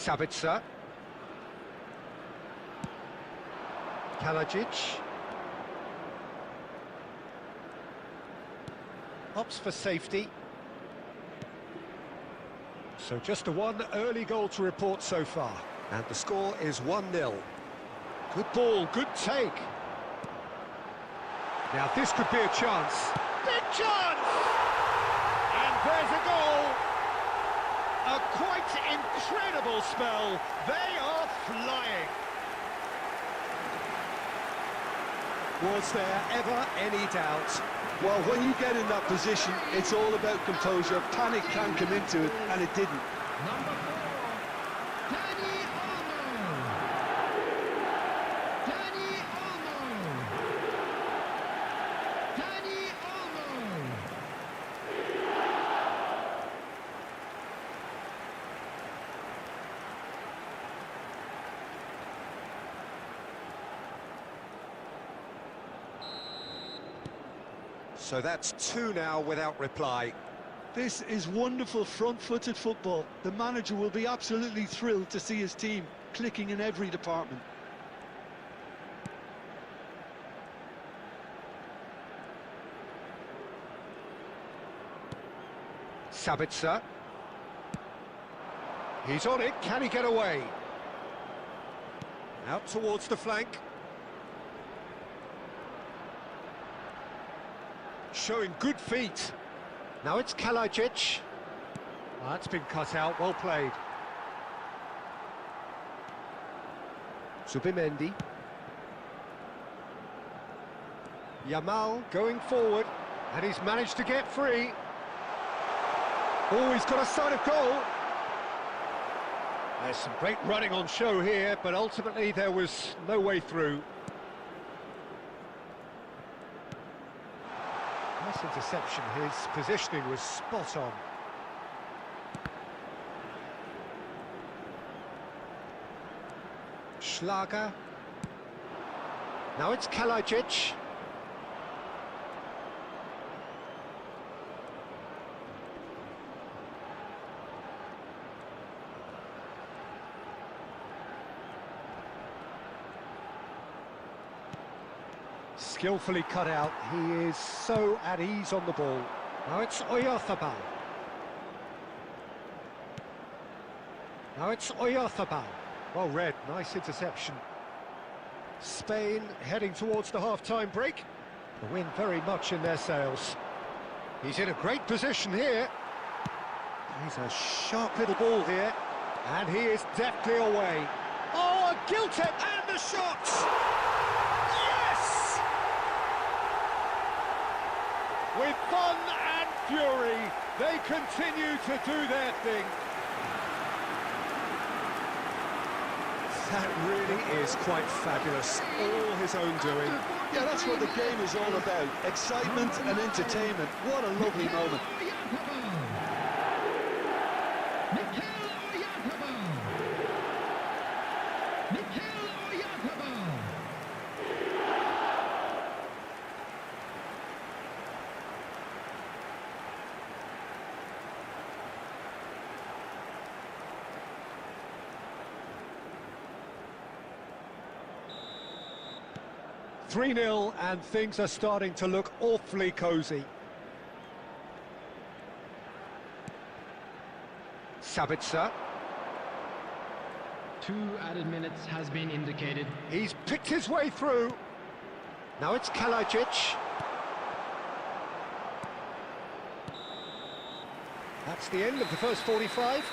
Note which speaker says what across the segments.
Speaker 1: Sabitzer. Kalajic. Opts for safety. So just a one early goal to report so far. And the score is 1-0. Good ball, good take. Now this could be a chance. Big chance! And there's a goal. A quite incredible spell. They are flying. Was there ever any doubt?
Speaker 2: Well, when you get in that position, it's all about composure. Panic can come into it, and it didn't.
Speaker 3: Number 4, Danny Olmo. Danny Olmo. Danny Olmo.
Speaker 1: So that's 2 now without reply.
Speaker 2: This is wonderful front-footed football. The manager will be absolutely thrilled to see his team clicking in every department.
Speaker 1: Sabitzer. He's on it, can he get away? Out towards the flank. Showing good feet. Now it's Kalajic. That's been cut out, well played. Subimendi. Yamal going forward, and he's managed to get free. Oh, he's got a sight of goal. There's some great running on show here, but ultimately there was no way through. Nice interception, his positioning was spot on. Schlager. Now it's Kalajic. Skillfully cut out, he is so at ease on the ball. Now it's Oyarzabal. Now it's Oyarzabal. Well read, nice interception. Spain heading towards the half-time break. The wind very much in their sails. He's in a great position here. He's a sharp little ball here. And he is deftly away. Oh, a gilt it, and the shot! Yes! With fun and fury, they continue to do their thing. That really is quite fabulous, all his own doing.
Speaker 2: Yeah, that's what the game is all about. Excitement and entertainment. What a lovely moment.
Speaker 1: Three 3-0 and things are starting to look awfully cosy. Sabitzer.
Speaker 3: 2 added minutes has been indicated.
Speaker 1: He's picked his way through. Now it's Kalajic. That's the end of the first 45.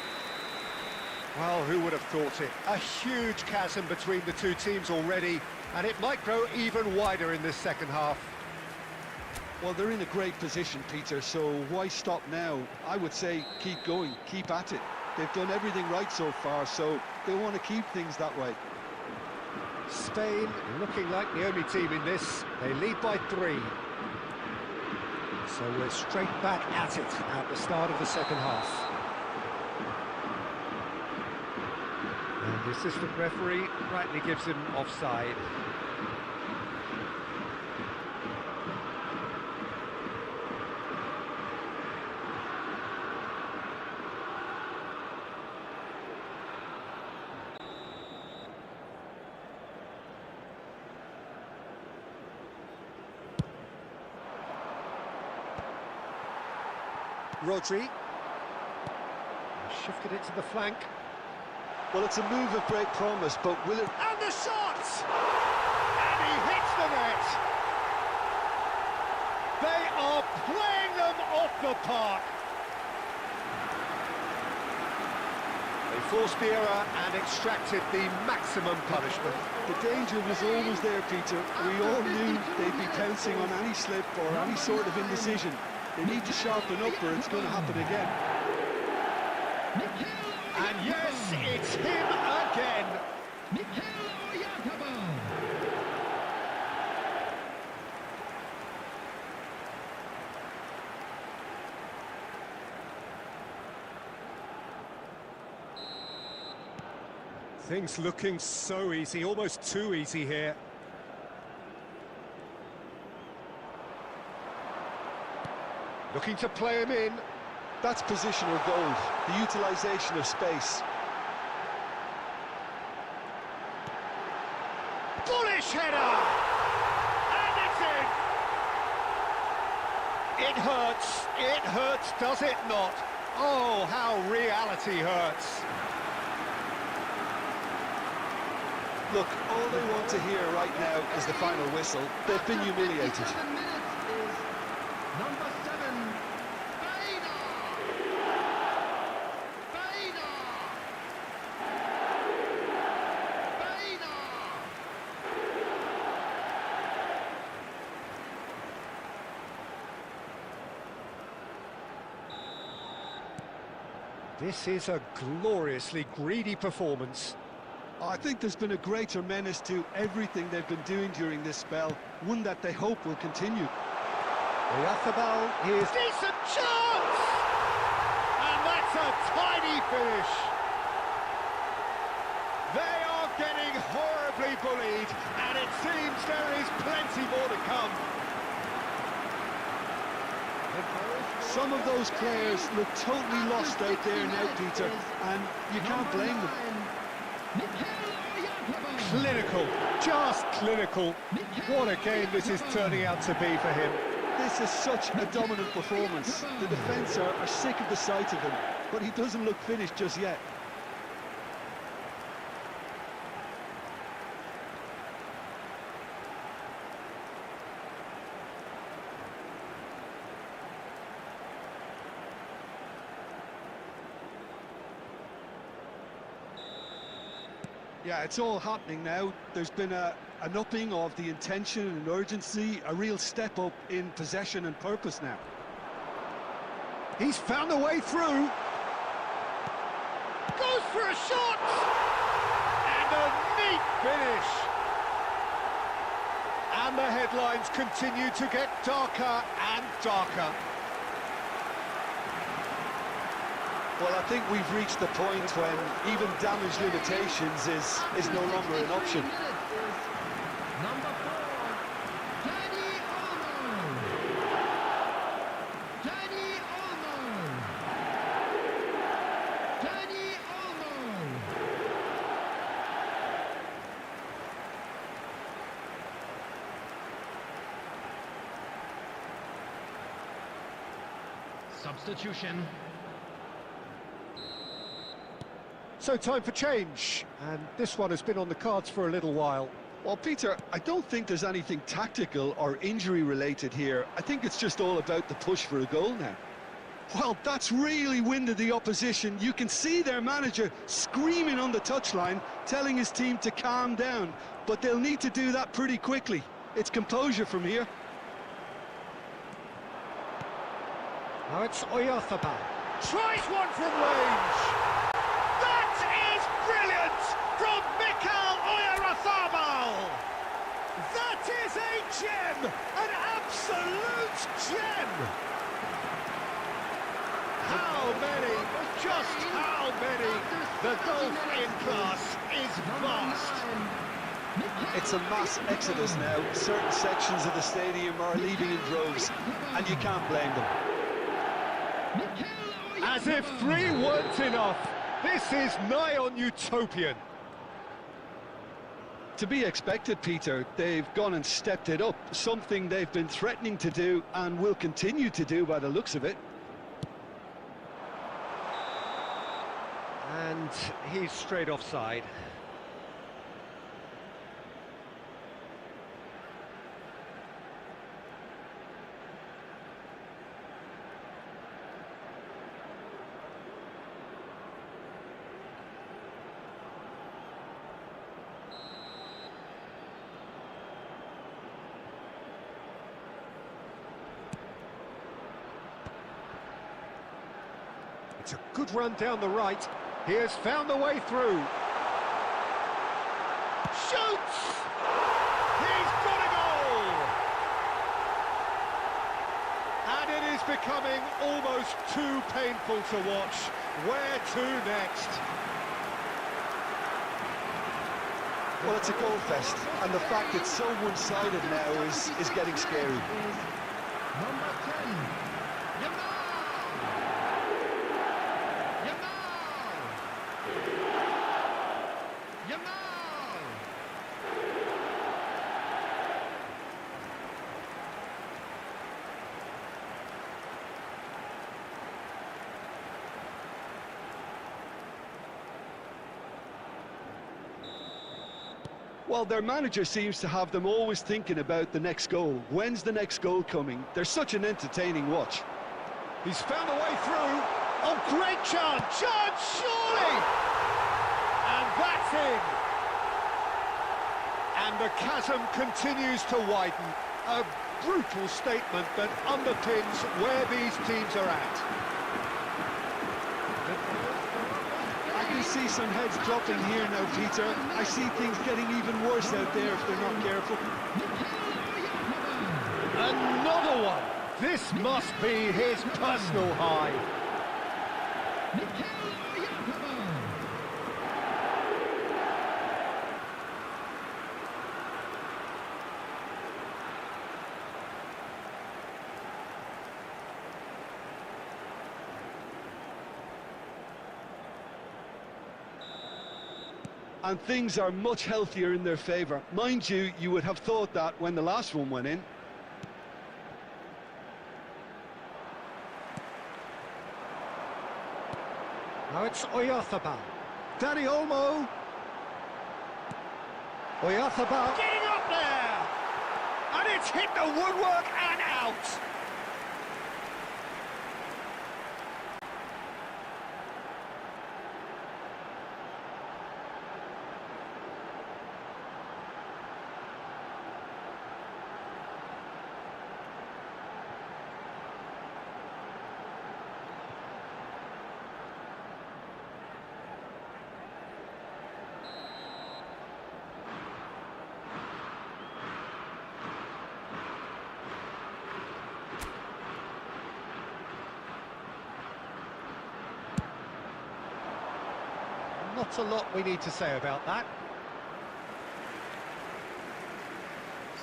Speaker 1: Well, who would have thought it? A huge chasm between the two teams already, and it might grow even wider in this second half.
Speaker 2: Well, they're in a great position, Peter, so why stop now? I would say keep going, keep at it. They've done everything right so far, so they want to keep things that way.
Speaker 1: Spain looking like the only team in this. They lead by 3. So we're straight back at it at the start of the second half. And the assistant referee rightly gives him offside. Rodri. Shifted it to the flank.
Speaker 2: Well, it's a move of great promise, but will it...
Speaker 1: And the shot! And he hits the net! They are playing them off the park! They forced the error and extracted the maximum punishment.
Speaker 2: The danger was always there, Peter. We all knew they'd be pouncing on any slip or any sort of indecision. They need to sharpen up or it's going to happen again.
Speaker 1: And yes, it's him again. Things looking so easy, almost too easy here. Looking to play him in.
Speaker 2: That's positional gold, the utilisation of space.
Speaker 1: Bullish header! And it's in! It hurts, does it not? Oh, how reality hurts.
Speaker 2: Look, all they want to hear right now is the final whistle. They've been humiliated.
Speaker 1: This is a gloriously greedy performance.
Speaker 2: I think there's been a greater menace to everything they've been doing during this spell, one that they hope will continue.
Speaker 1: Oyarzabal is... Decent chance! And that's a tiny finish. They are getting horribly bullied, and it seems there is plenty more to come.
Speaker 2: Some of those players look totally lost out there now, Peter, and you can't blame them.
Speaker 1: Clinical, just clinical. What a game this is turning out to be for him.
Speaker 2: This is such a dominant performance. The defence are sick of the sight of him, but he doesn't look finished just yet. Yeah, it's all happening now. There's been an upping of the intention and urgency, a real step up in possession and purpose now.
Speaker 1: He's found a way through. Goes for a shot! And a neat finish! And the headlines continue to get darker and darker.
Speaker 2: Well, I think we've reached the point when even damage limitations is no longer an option.
Speaker 3: Number 4, Dani Olmo. Dani Olmo. Dani Olmo. Substitution.
Speaker 1: So time for change, and this one has been on the cards for a little while.
Speaker 2: Well, Peter, I don't think there's anything tactical or injury-related here. I think it's just all about the push for a goal now. Well, that's really winded the opposition. You can see their manager screaming on the touchline, telling his team to calm down, but they'll need to do that pretty quickly. It's composure from here.
Speaker 1: Now it's Oyarzabal. Tries one from range. From Mikel Oyarzabal! That is a gem! An absolute gem! How many? Just how many? The golf in class is vast.
Speaker 2: It's a mass exodus now. Certain sections of the stadium are leaving in droves, and you can't blame them.
Speaker 1: As if 3 weren't enough, this is nigh on utopian.
Speaker 2: To be expected, Peter. They've gone and stepped it up, something they've been threatening to do and will continue to do by the looks of it.
Speaker 1: And he's straight offside. It's a good run down the right. He has found the way through. Shoots! He's got a goal! And it is becoming almost too painful to watch. Where to next?
Speaker 2: Well, it's a goal fest, and the fact it's so one-sided now is getting scary.
Speaker 3: Number 10. Yamal!
Speaker 2: Well, their manager seems to have them always thinking about the next goal. When's the next goal coming? They're such an entertaining watch.
Speaker 1: He's found the way through. Oh, great chance! Chance, surely! And that's in. And the chasm continues to widen. A brutal statement that underpins where these teams are at.
Speaker 2: I can see some heads dropping here now, Peter. I see things getting even worse out there if they're not careful.
Speaker 1: Another one! This must be his personal high.
Speaker 2: And things are much healthier in their favour. Mind you, you would have thought that when the last one went in.
Speaker 1: Now it's Oyarzabal. Dani Olmo. Oyarzabal getting up there! And it's hit the woodwork and out! Not a lot we need to say about that.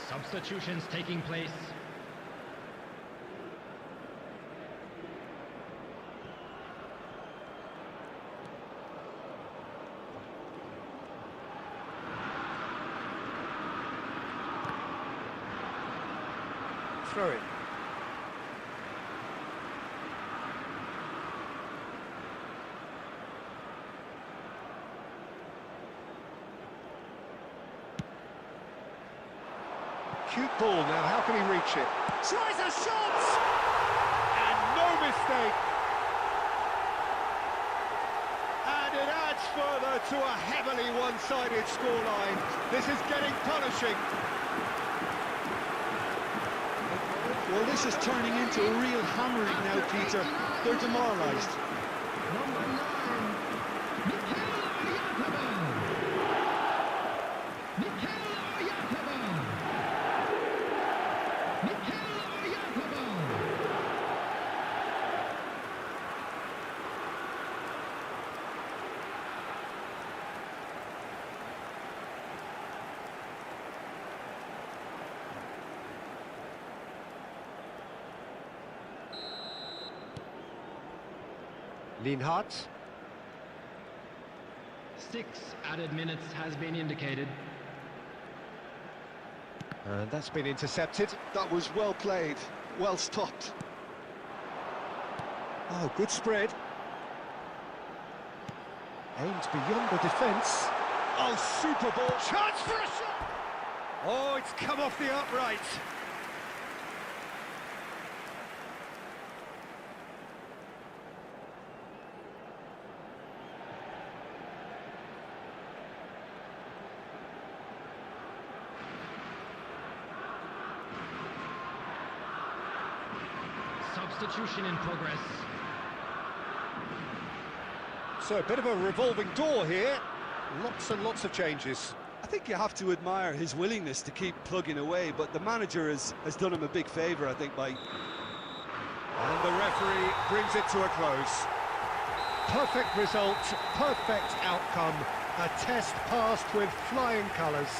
Speaker 3: Substitutions taking place.
Speaker 1: Throw it. Cute ball now, how can he reach it? Tries a shot! And no mistake! And it adds further to a heavily one-sided scoreline. This is getting punishing.
Speaker 2: Well, this is turning into a real hammering now, Peter. They're demoralised.
Speaker 3: Number 9.
Speaker 1: Linhart.
Speaker 3: 6 added minutes has been indicated.
Speaker 1: And that's been intercepted.
Speaker 2: That was well played, well stopped.
Speaker 1: Oh, good spread. Aimed beyond the defence.
Speaker 2: Oh, super ball.
Speaker 1: Chance for a shot! Oh, it's come off the upright.
Speaker 3: Substitution in progress.
Speaker 1: So a bit of a revolving door here. Lots and lots of changes.
Speaker 2: I think you have to admire his willingness to keep plugging away, but the manager has done him a big favour, I think, by...
Speaker 1: And the referee brings it to a close. Perfect result, perfect outcome. A test passed with flying colours.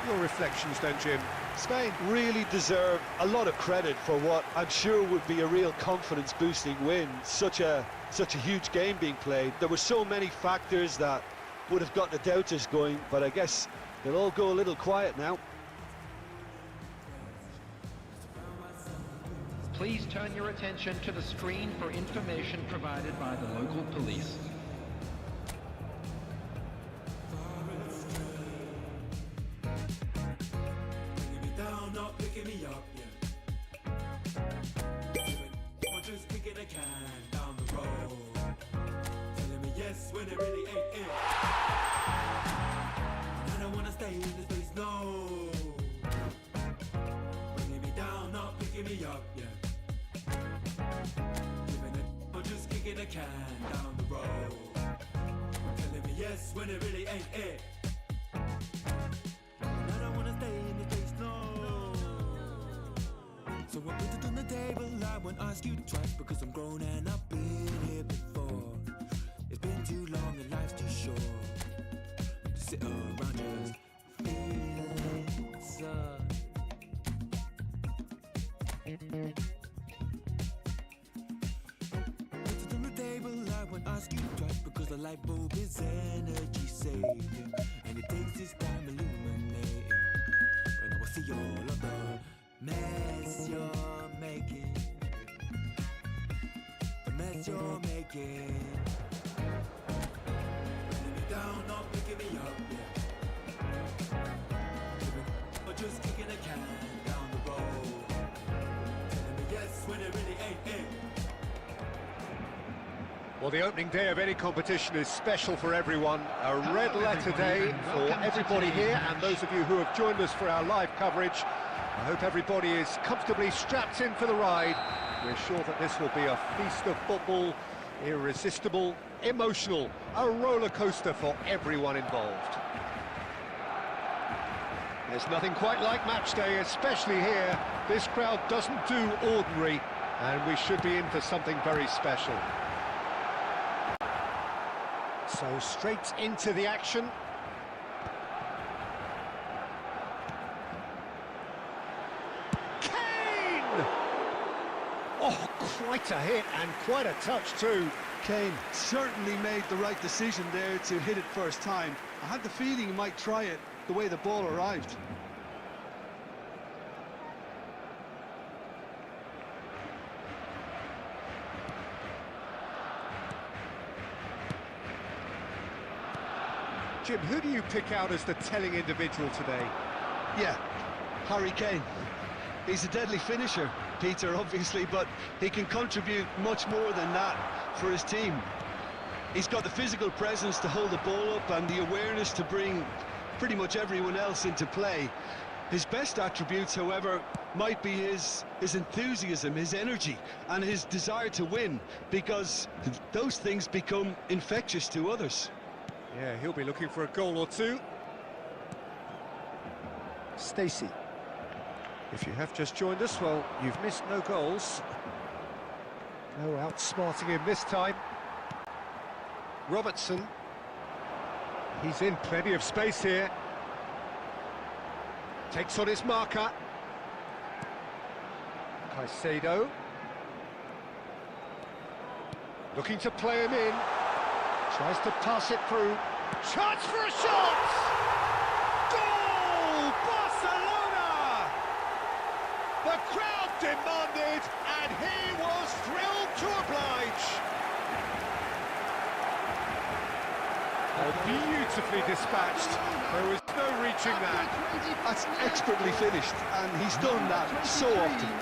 Speaker 1: Your reflections then, Jim?
Speaker 2: Spain really deserve a lot of credit for what I'm sure would be a real confidence-boosting win. Such a huge game being played. There were so many factors that would have got the doubters going, but I guess they'll all go a little quiet now.
Speaker 3: Please turn your attention to the screen for information provided by the local police.
Speaker 4: When it really ain't it. I don't wanna stay in this place, no. Bringing me down, not picking me up, yeah. Giving it, or just kicking a can down the road. Telling me yes when it really ain't it. I don't wanna stay in this place, no. So I put it on the table, I won't ask you twice because I'm grown and I've been here before. It's been too long and life's too short to sit around just feeling sad. Put it on the table, I won't ask you twice because the light bulb is energy saving and it takes its time illuminating. When I will see all of the mess you're making, the mess you're making. Down, not picking me up, yeah. Or just kicking a can down the road. Telling me yes when it really ain't it.
Speaker 1: Well, the opening day of any competition is special for everyone. A red letter day for everybody here, and those of you who have joined us for our live coverage. I hope everybody is comfortably strapped in for the ride. We're sure that this will be a feast of football, irresistible, emotional, a roller coaster for everyone involved. There's nothing quite like match day, especially here. This crowd doesn't do ordinary, and we should be in for something very special. So straight into the action. Kane! Oh, quite a hit and quite a touch too.
Speaker 2: Kane certainly made the right decision there to hit it first time. I had the feeling he might try it the way the ball arrived.
Speaker 1: Jim, who do you pick out as the telling individual today?
Speaker 2: Yeah, Harry Kane. He's a deadly finisher, Peter, obviously, but he can contribute much more than that for his team. He's got the physical presence to hold the ball up and the awareness to bring pretty much everyone else into play. His best attributes, however, might be his enthusiasm, his energy, and his desire to win, because those things become infectious to others.
Speaker 1: Yeah, he'll be looking for a goal or two. Stacey. If you have just joined us, well, you've missed no goals. No outsmarting him this time. Robertson. He's in plenty of space here. Takes on his marker. Caicedo. Looking to play him in. Tries to pass it through. Chance for a shot! Goal! Barcelona! The crowd demanded, and he was thrilled to oblige. dispatched. There was no reaching that.
Speaker 2: That's expertly finished, and he's done that so often.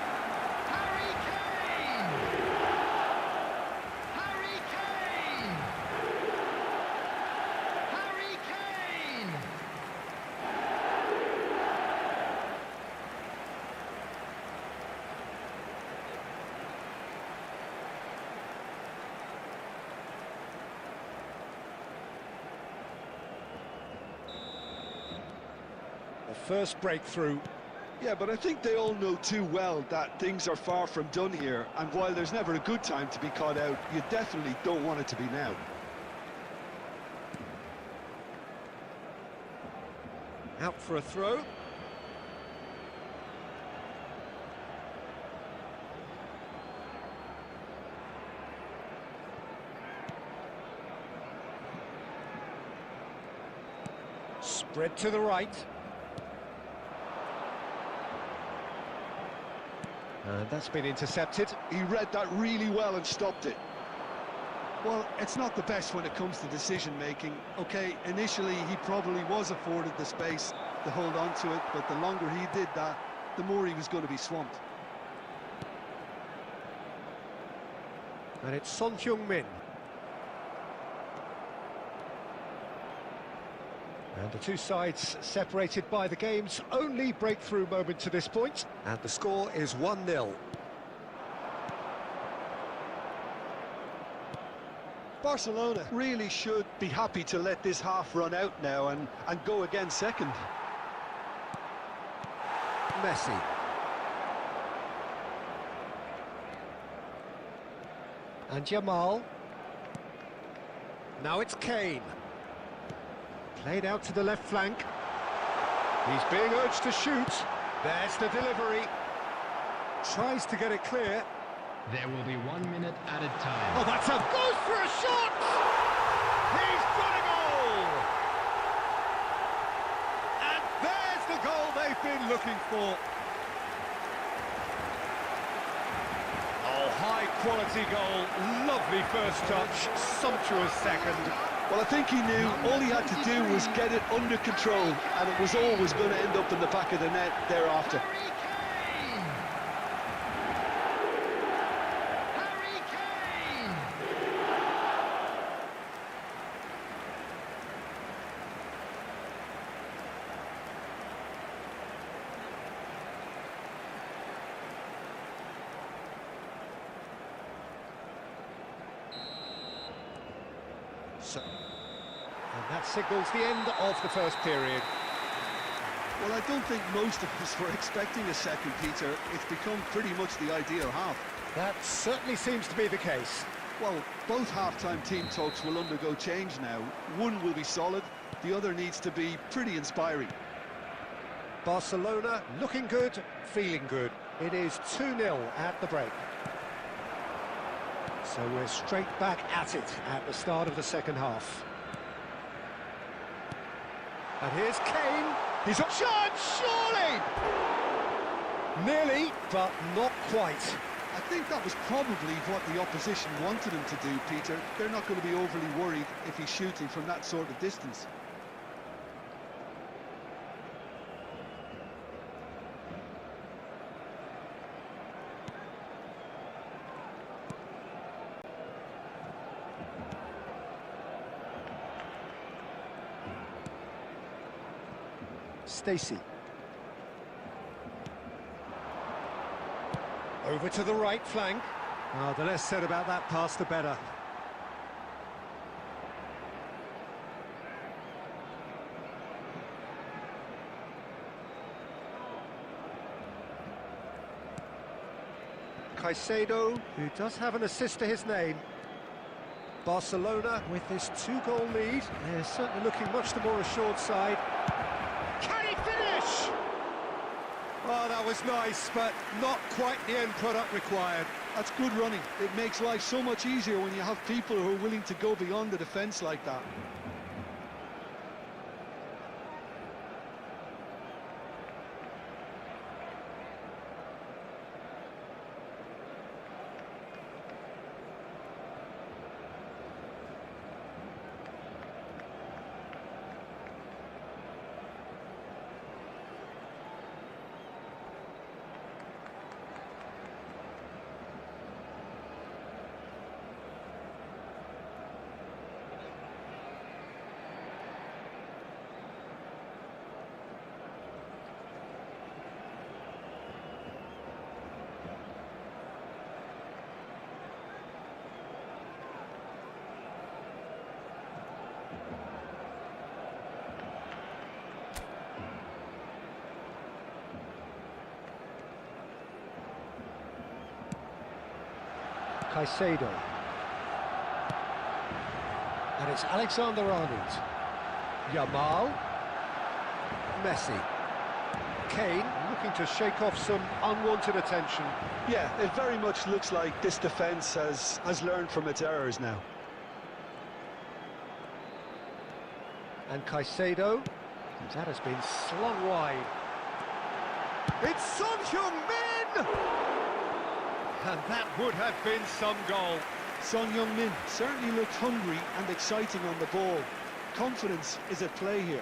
Speaker 3: Harry Kane! Harry Kane! Harry Kane!
Speaker 1: The first breakthrough.
Speaker 2: Yeah, but I think they all know too well that things are far from done here, and while there's never a good time to be caught out, you definitely don't want it to be now.
Speaker 1: Out for a throw. Spread to the right. And that's been intercepted.
Speaker 2: He read that really well and stopped it. Well, it's not the best when it comes to decision-making. Okay, initially he probably was afforded the space to hold on to it, but the longer he did that, the more he was going to be swamped.
Speaker 1: And it's Son Heung-min. And the two sides separated by the game's only breakthrough moment to this point. And the score is 1-0.
Speaker 2: Barcelona really should be happy to let this half run out now and go again second.
Speaker 1: Messi. And Jamal. Now it's Kane. Played out to the left flank. He's being urged to shoot. There's the delivery. Tries to get it clear.
Speaker 3: There will be 1 minute added time.
Speaker 1: Oh, that's a... Goes for a shot! He's got a goal! And there's the goal they've been looking for. Oh, high-quality goal. Lovely first touch. Sumptuous second.
Speaker 2: Well, I think he knew all he had to do was get it under control, and it was always going to end up in the back of the net thereafter.
Speaker 3: Harry Kane! Harry Kane!
Speaker 1: And that signals the end of the first period.
Speaker 2: Well, I don't think most of us were expecting a second, Peter. It's become pretty much the ideal half.
Speaker 1: That certainly seems to be the case.
Speaker 2: Well, both half-time team talks will undergo change now. One will be solid, the other needs to be pretty inspiring.
Speaker 1: Barcelona looking good, feeling good. It is 2-0 at the break. So we're straight back at it at the start of the second half. And here's Kane. He's a chance, surely! Nearly, but not quite.
Speaker 2: I think that was probably what the opposition wanted him to do, Peter. They're not going to be overly worried if he's shooting from that sort of distance.
Speaker 1: Stacey. Over to the right flank. Oh, the less said about that pass, the better. Caicedo, who does have an assist to his name. Barcelona, with this 2-goal lead, they're certainly looking much the more assured side. Can he finish? Oh, that was nice, but not quite the end product required.
Speaker 2: That's good running. It makes life so much easier when you have people who are willing to go beyond the defence like that.
Speaker 1: Caicedo. And it's Alexander-Arnold. Yamal. Messi. Kane looking to shake off some unwanted attention.
Speaker 2: Yeah, it very much looks like this defence has learned from its errors now.
Speaker 1: And Caicedo. That has been slung wide. It's Son Heung-min! And that would have been some goal.
Speaker 2: Son Heung-min certainly looked hungry and exciting on the ball. Confidence is at play here.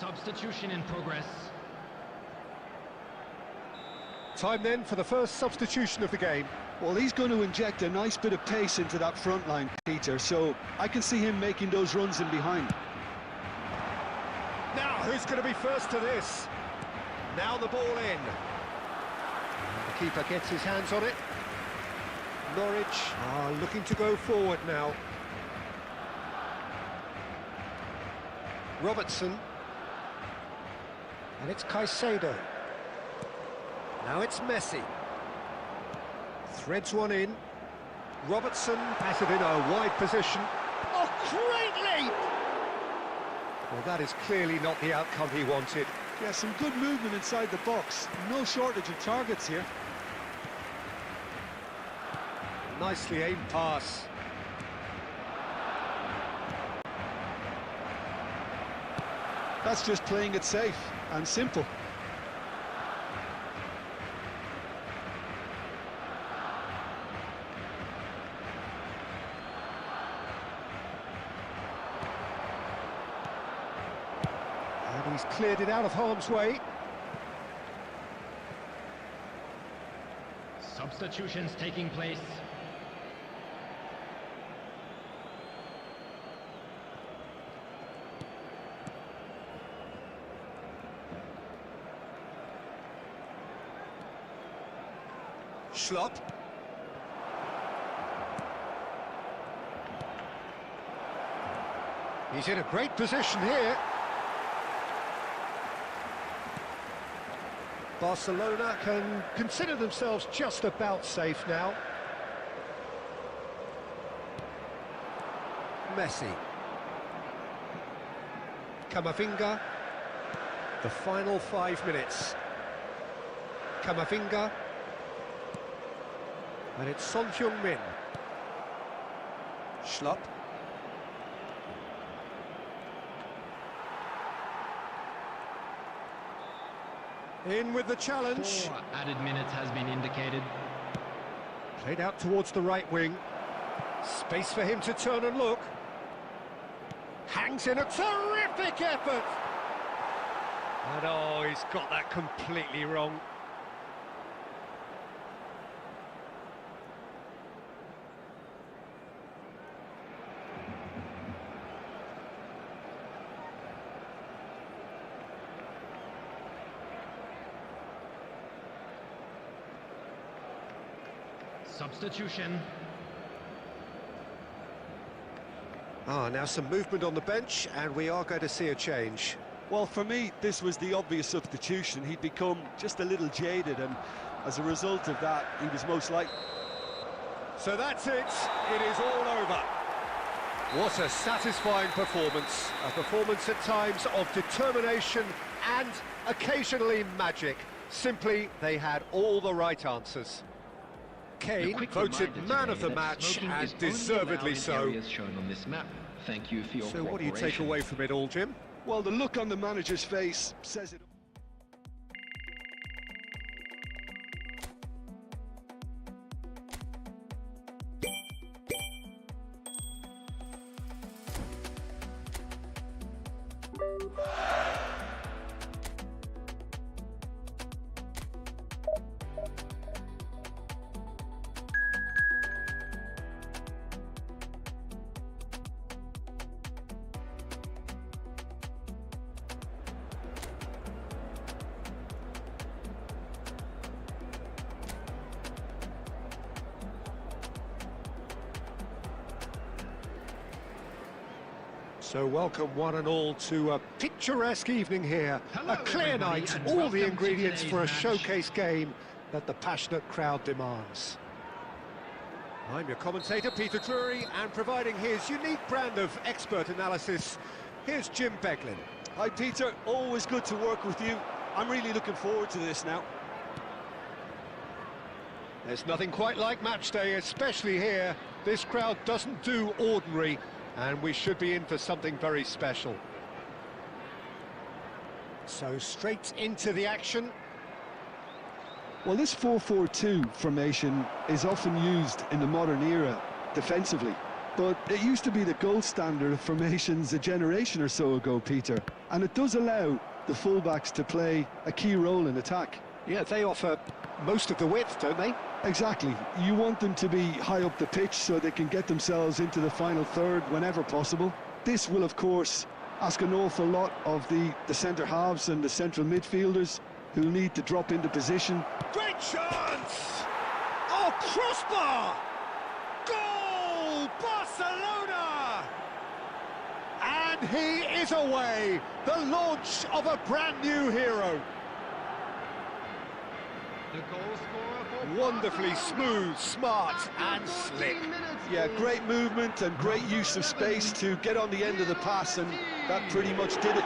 Speaker 3: Substitution in progress.
Speaker 1: Time then for the first substitution of the game.
Speaker 2: Well, he's going to inject a nice bit of pace into that front line, Peter, so I can see him making those runs in behind.
Speaker 1: Now, who's going to be first to this? Now the ball in. The keeper gets his hands on it. Norwich are looking to go forward now. Robertson. And it's Caicedo. Now it's Messi. Threads one in. Robertson passes it in a wide position. Oh, great leap! Well, that is clearly not the outcome he wanted.
Speaker 2: Yeah, some good movement inside the box. No shortage of targets here.
Speaker 1: Nicely aimed pass.
Speaker 2: That's just playing it safe and simple.
Speaker 1: And he's cleared it out of harm's way.
Speaker 3: Substitutions taking place.
Speaker 1: Schlopp. He's in a great position here. Barcelona can consider themselves just about safe now. Messi. Camavinga. The final 5 minutes. Camavinga. And it's Son Heung-min. Schlopp. In with the challenge.
Speaker 3: 4 added minutes has been indicated.
Speaker 1: Played out towards the right wing. Space for him to turn and look. Hangs in a terrific effort. And oh, he's got that completely wrong.
Speaker 3: Substitution.
Speaker 1: Now some movement on the bench, and we are going to see a change.
Speaker 2: Well, for me, this was the obvious substitution. He'd become just a little jaded, and as a result of that, he was most likely...
Speaker 1: So that's it. It is all over. What a satisfying performance. A performance at times of determination and occasionally magic. Simply, they had all the right answers. Kane voted man of the match, and deservedly so.
Speaker 3: Shown on this map. Thank you for your
Speaker 1: So what do you take away from it all, Jim?
Speaker 2: Well, the look on the manager's face says it all.
Speaker 1: So welcome one and all to a picturesque evening here.
Speaker 3: Hello,
Speaker 1: a clear
Speaker 3: everybody,
Speaker 1: night,
Speaker 3: and
Speaker 1: all
Speaker 3: welcome
Speaker 1: the
Speaker 3: to
Speaker 1: ingredients
Speaker 3: today's
Speaker 1: for a
Speaker 3: match.
Speaker 1: showcase game that the passionate crowd demands. I'm your commentator, Peter Drury, and providing his unique brand of expert analysis, here's Jim Beglin.
Speaker 2: Hi, Peter. Always good to work with you. I'm really looking forward to this now.
Speaker 1: There's nothing quite like match day, especially here. This crowd doesn't do ordinary, and we should be in for something very special. So straight into the action.
Speaker 2: Well, this 4-4-2 formation is often used in the modern era defensively, but it used to be the gold standard of formations a generation or so ago, Peter, and it does allow the fullbacks to play a key role in attack.
Speaker 1: Yeah, they offer most of the width, don't they?
Speaker 2: Exactly. You want them to be high up the pitch so they can get themselves into the final third whenever possible. This will, of course, ask an awful lot of the centre halves and the central midfielders who'll need to drop into position.
Speaker 1: Great chance! Oh, crossbar! Goal! Barcelona! And he is away! The launch of a brand new hero.
Speaker 3: The goal scorer for
Speaker 1: Wonderfully
Speaker 3: Barcelona.
Speaker 1: smooth, smart and
Speaker 3: After
Speaker 1: slick.
Speaker 3: 14 minutes,
Speaker 2: Yeah, great movement and great use of space to get on the end of the pass, and that pretty much did it.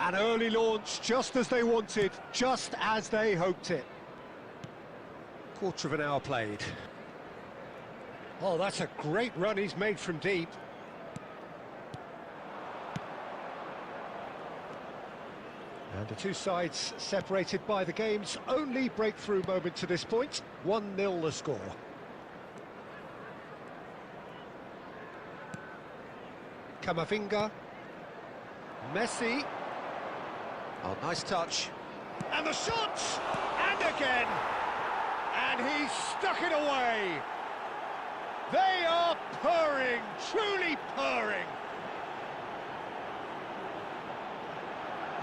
Speaker 1: An early launch, just as they wanted, just as they hoped it. Quarter of an hour played. Oh, that's a great run he's made from deep. And the two sides separated by the game's only breakthrough moment to this point. 1-0 the score. Camavinga. Messi. Oh, nice touch. And the shot! And again! And he's stuck it away! They are purring, truly purring!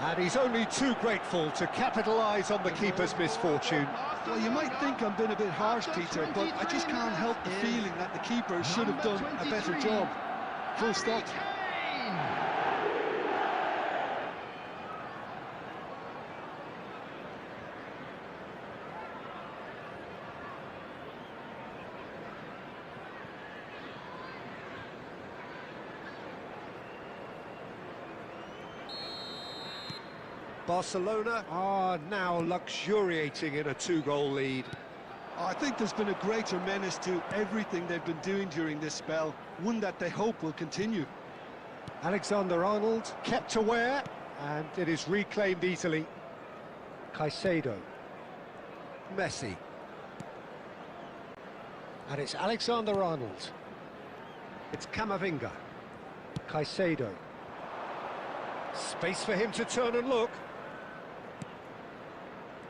Speaker 1: And he's only too grateful to capitalise on the keeper's misfortune.
Speaker 2: Well, you might think I'm being a bit harsh, Peter, but I just can't help the feeling that the keeper should have done a better job. Full stop.
Speaker 1: Barcelona are now luxuriating in a two-goal lead.
Speaker 2: I think there's been a greater menace to everything they've been doing during this spell, one that they hope will continue.
Speaker 1: Alexander-Arnold kept aware, and it is reclaimed easily. Caicedo. Messi. And it's Alexander-Arnold. It's Camavinga. Caicedo. Space for him to turn and look.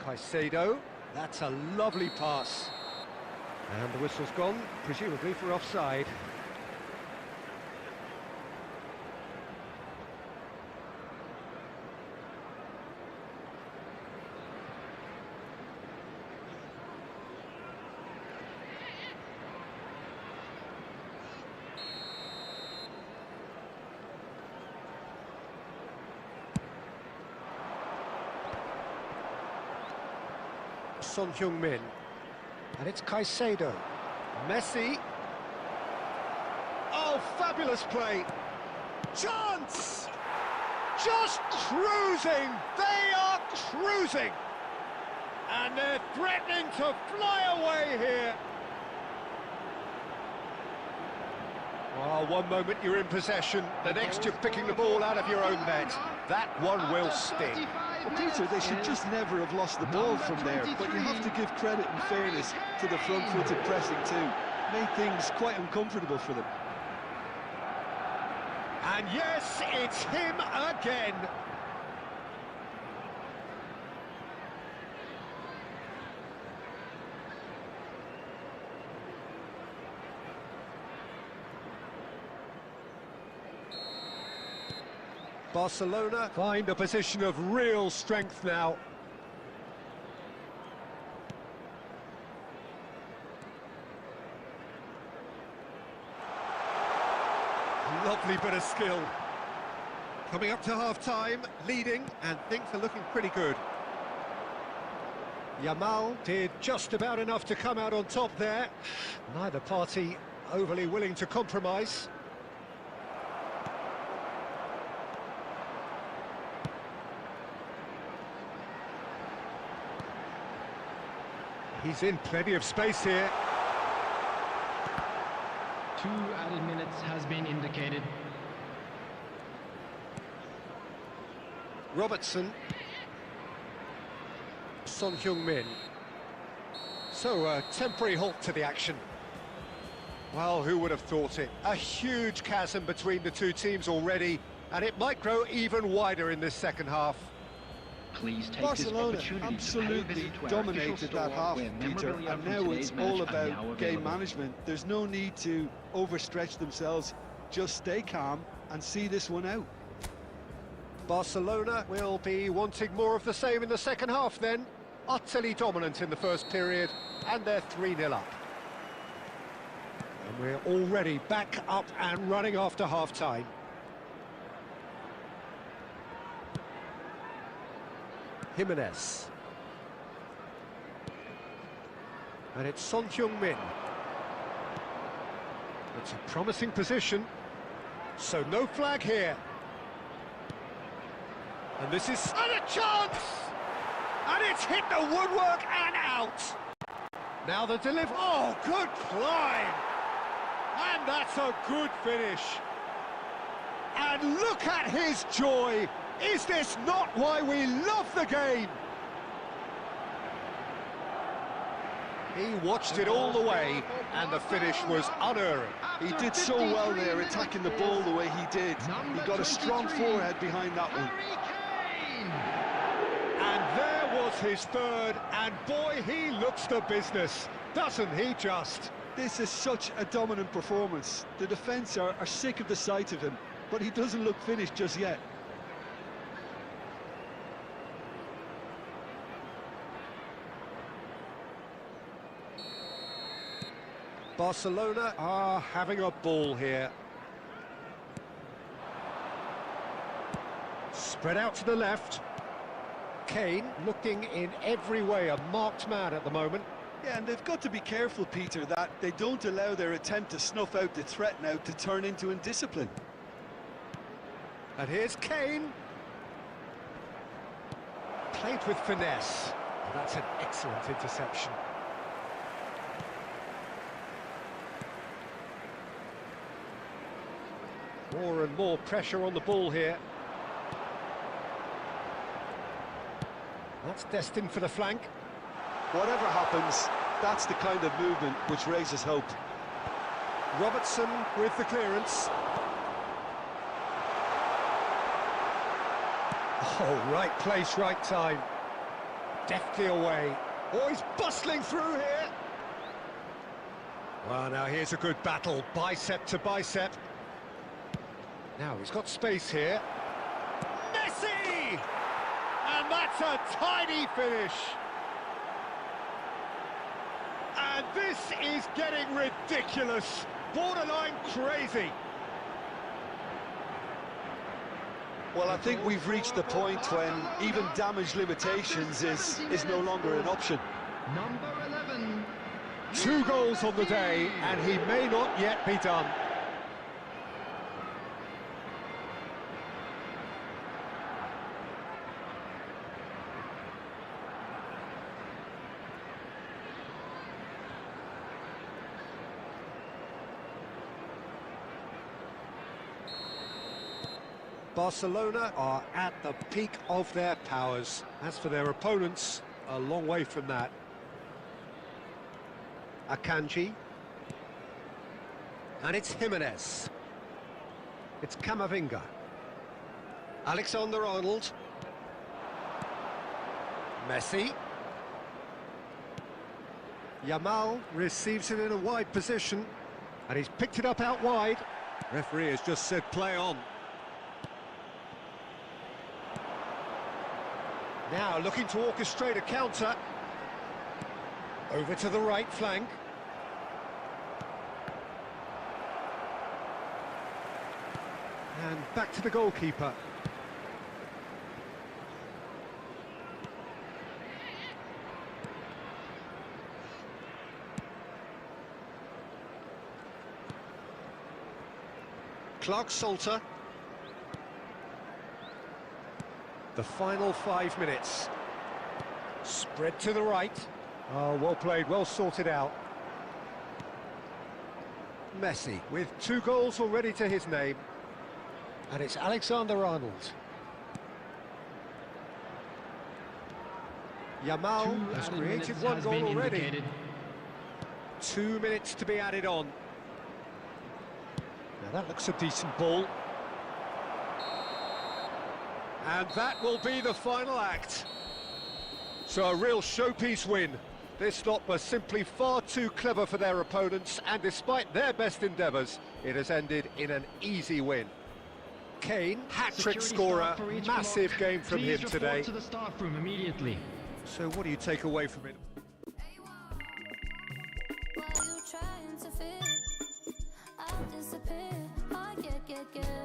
Speaker 1: Caicedo, that's a lovely pass. And the whistle's gone, presumably for offside. Son Heung-min, and it's Caicedo. Messi. Oh, fabulous play. Chance! Just cruising. They are cruising. And they're threatening to fly away here. Well, one moment you're in possession, the next you're picking the ball out of your own net. That one will sting.
Speaker 2: Well, Peter, they should just never have lost the ball from there, but you have to give credit and fairness to the front-footed pressing too. Made things quite uncomfortable for them.
Speaker 1: And yes, it's him again. Barcelona find a position of real strength now. Lovely bit of skill. Coming up to half-time, leading, and things are looking pretty good. Yamal did just about enough to come out on top there. Neither party overly willing to compromise. He's in plenty of space here.
Speaker 3: 2 added minutes has been indicated.
Speaker 1: Robertson. Son Heung-min. So a temporary halt to the action. Well, who would have thought it? A huge chasm between the two teams already, and it might grow even wider in this second half.
Speaker 3: Please take
Speaker 2: Barcelona
Speaker 3: this opportunity
Speaker 2: absolutely
Speaker 3: to
Speaker 2: dominated that half, Peter, and now it's all about game management. There's no need to overstretch themselves. Just stay calm and see this one out.
Speaker 1: Barcelona will be wanting more of the same in the second half then. Utterly dominant in the first period, and they're 3-0 up. And we're already back up and running after half-time. Jimenez. And it's Son Heung-min. It's a promising position, so no flag here. And this is... And a chance! And it's hit the woodwork and out! Now the delivery... Oh, good climb! And that's a good finish. And look at his joy! Is this not why we love the game? He watched it all the way, and the finish was unerring.
Speaker 2: He did so well there, attacking the ball the way he did. He got a strong forehead behind that one.
Speaker 1: And there was his third, and boy, he looks the business, doesn't he just?
Speaker 2: This is such a dominant performance. The defence are sick of the sight of him, but he doesn't look finished just yet.
Speaker 1: Barcelona are having a ball here. Spread out to the left. Kane looking in every way a marked man at the moment.
Speaker 2: Yeah, and they've got to be careful, Peter, that they don't allow their attempt to snuff out the threat now to turn into indiscipline.
Speaker 1: And here's Kane. Played with finesse. That's an excellent interception. More and more pressure on the ball here. That's destined for the flank.
Speaker 2: Whatever happens, that's the kind of movement which raises hope.
Speaker 1: Robertson with the clearance. Oh, right place, right time. Deftly away. Oh, he's bustling through here. Well, now here's a good battle, bicep to bicep. Now he's got space here. Messi! And that's a tiny finish. And this is getting ridiculous, borderline crazy.
Speaker 2: Well, I think we've reached the point when even damage limitations is no longer an option.
Speaker 3: Number 11.
Speaker 1: 2 goals on the day, and he may not yet be done. Barcelona are at the peak of their powers. As for their opponents, a long way from that. Akanji. And it's Jimenez. It's Camavinga. Alexander-Arnold. Messi. Yamal receives it in a wide position, and he's picked it up out wide. Referee has just said play on. Now looking to orchestrate a counter. Over to the right flank. And back to the goalkeeper. Clark-Salter. The final 5 minutes. Spread to the right. Oh, well played, well sorted out. Messi with 2 goals already to his name. And it's Alexander-Arnold. Yamal has created 1 goal already. 2 minutes to be added on. Now that looks a decent ball. And that will be the final act. So a real showpiece win. This lot was simply far too clever for their opponents, and despite their best endeavours, it has ended in an easy win. Kane, hat-trick scorer, massive game from him today.
Speaker 3: To the staff room immediately.
Speaker 1: So what do you take away from it?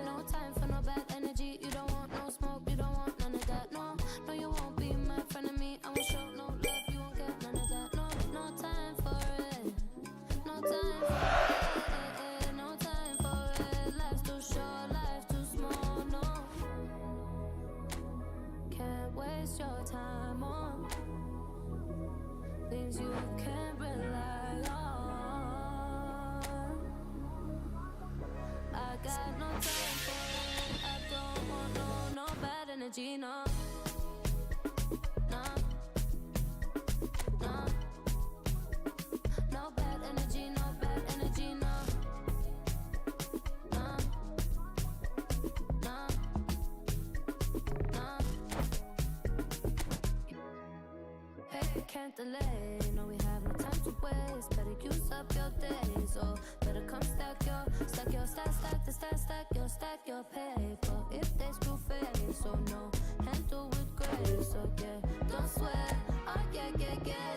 Speaker 5: No time for no bad energy. You don't want no smoke, you don't want none of that. No, no, you won't be my friend of me. I won't show no love, you won't get none of that. No, no time for it. No time for it. No time for it. Life's too short, life's too small. No, can't waste your time on things you can't rely on. I got no time for it. I don't want no bad energy, no. No. No. No bad energy, no bad energy, no. No. No. No. Hey, can't delay. No, we have no time to waste. Better use up your days, or better come stack your stack your paper. If they screw face, so no, handle with grace, so yeah, don't sweat, oh yeah,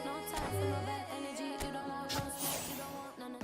Speaker 5: no time for no bad energy, you don't want no smoke, you don't want none of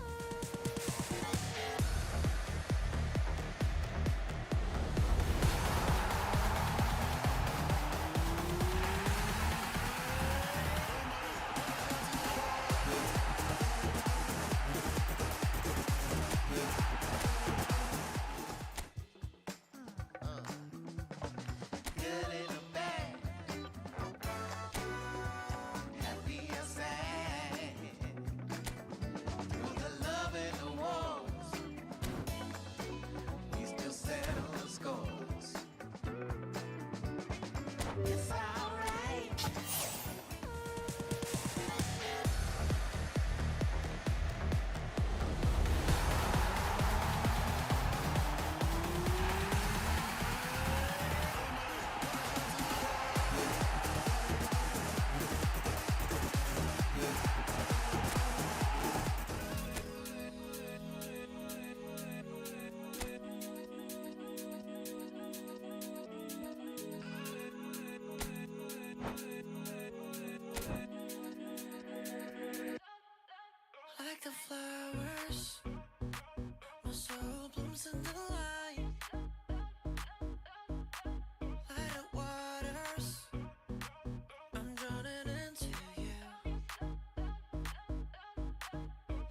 Speaker 5: like the flowers, my soul blooms in the light. Light up waters, I'm drowning into you.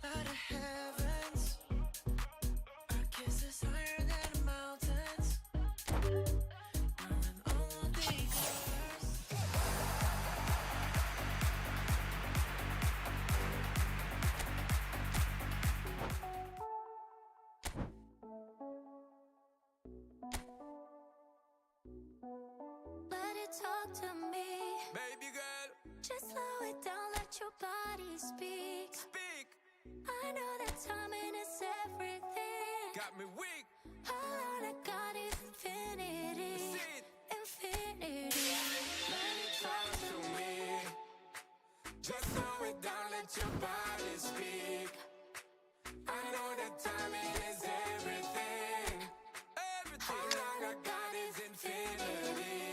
Speaker 5: Light of heavens, our kiss is higher than the mountains. Knowing all will be colors. Let it talk to me,
Speaker 4: Baby girl,
Speaker 5: just slow it down, let your body speak.
Speaker 4: speak.
Speaker 5: I know that timing is everything.
Speaker 4: Got me weak.
Speaker 5: All I got is infinity.
Speaker 4: Sit.
Speaker 5: Infinity.
Speaker 4: Let it talk to me. Just slow it down, let your body speak. I know that timing is everything. Everything. All I got is infinity.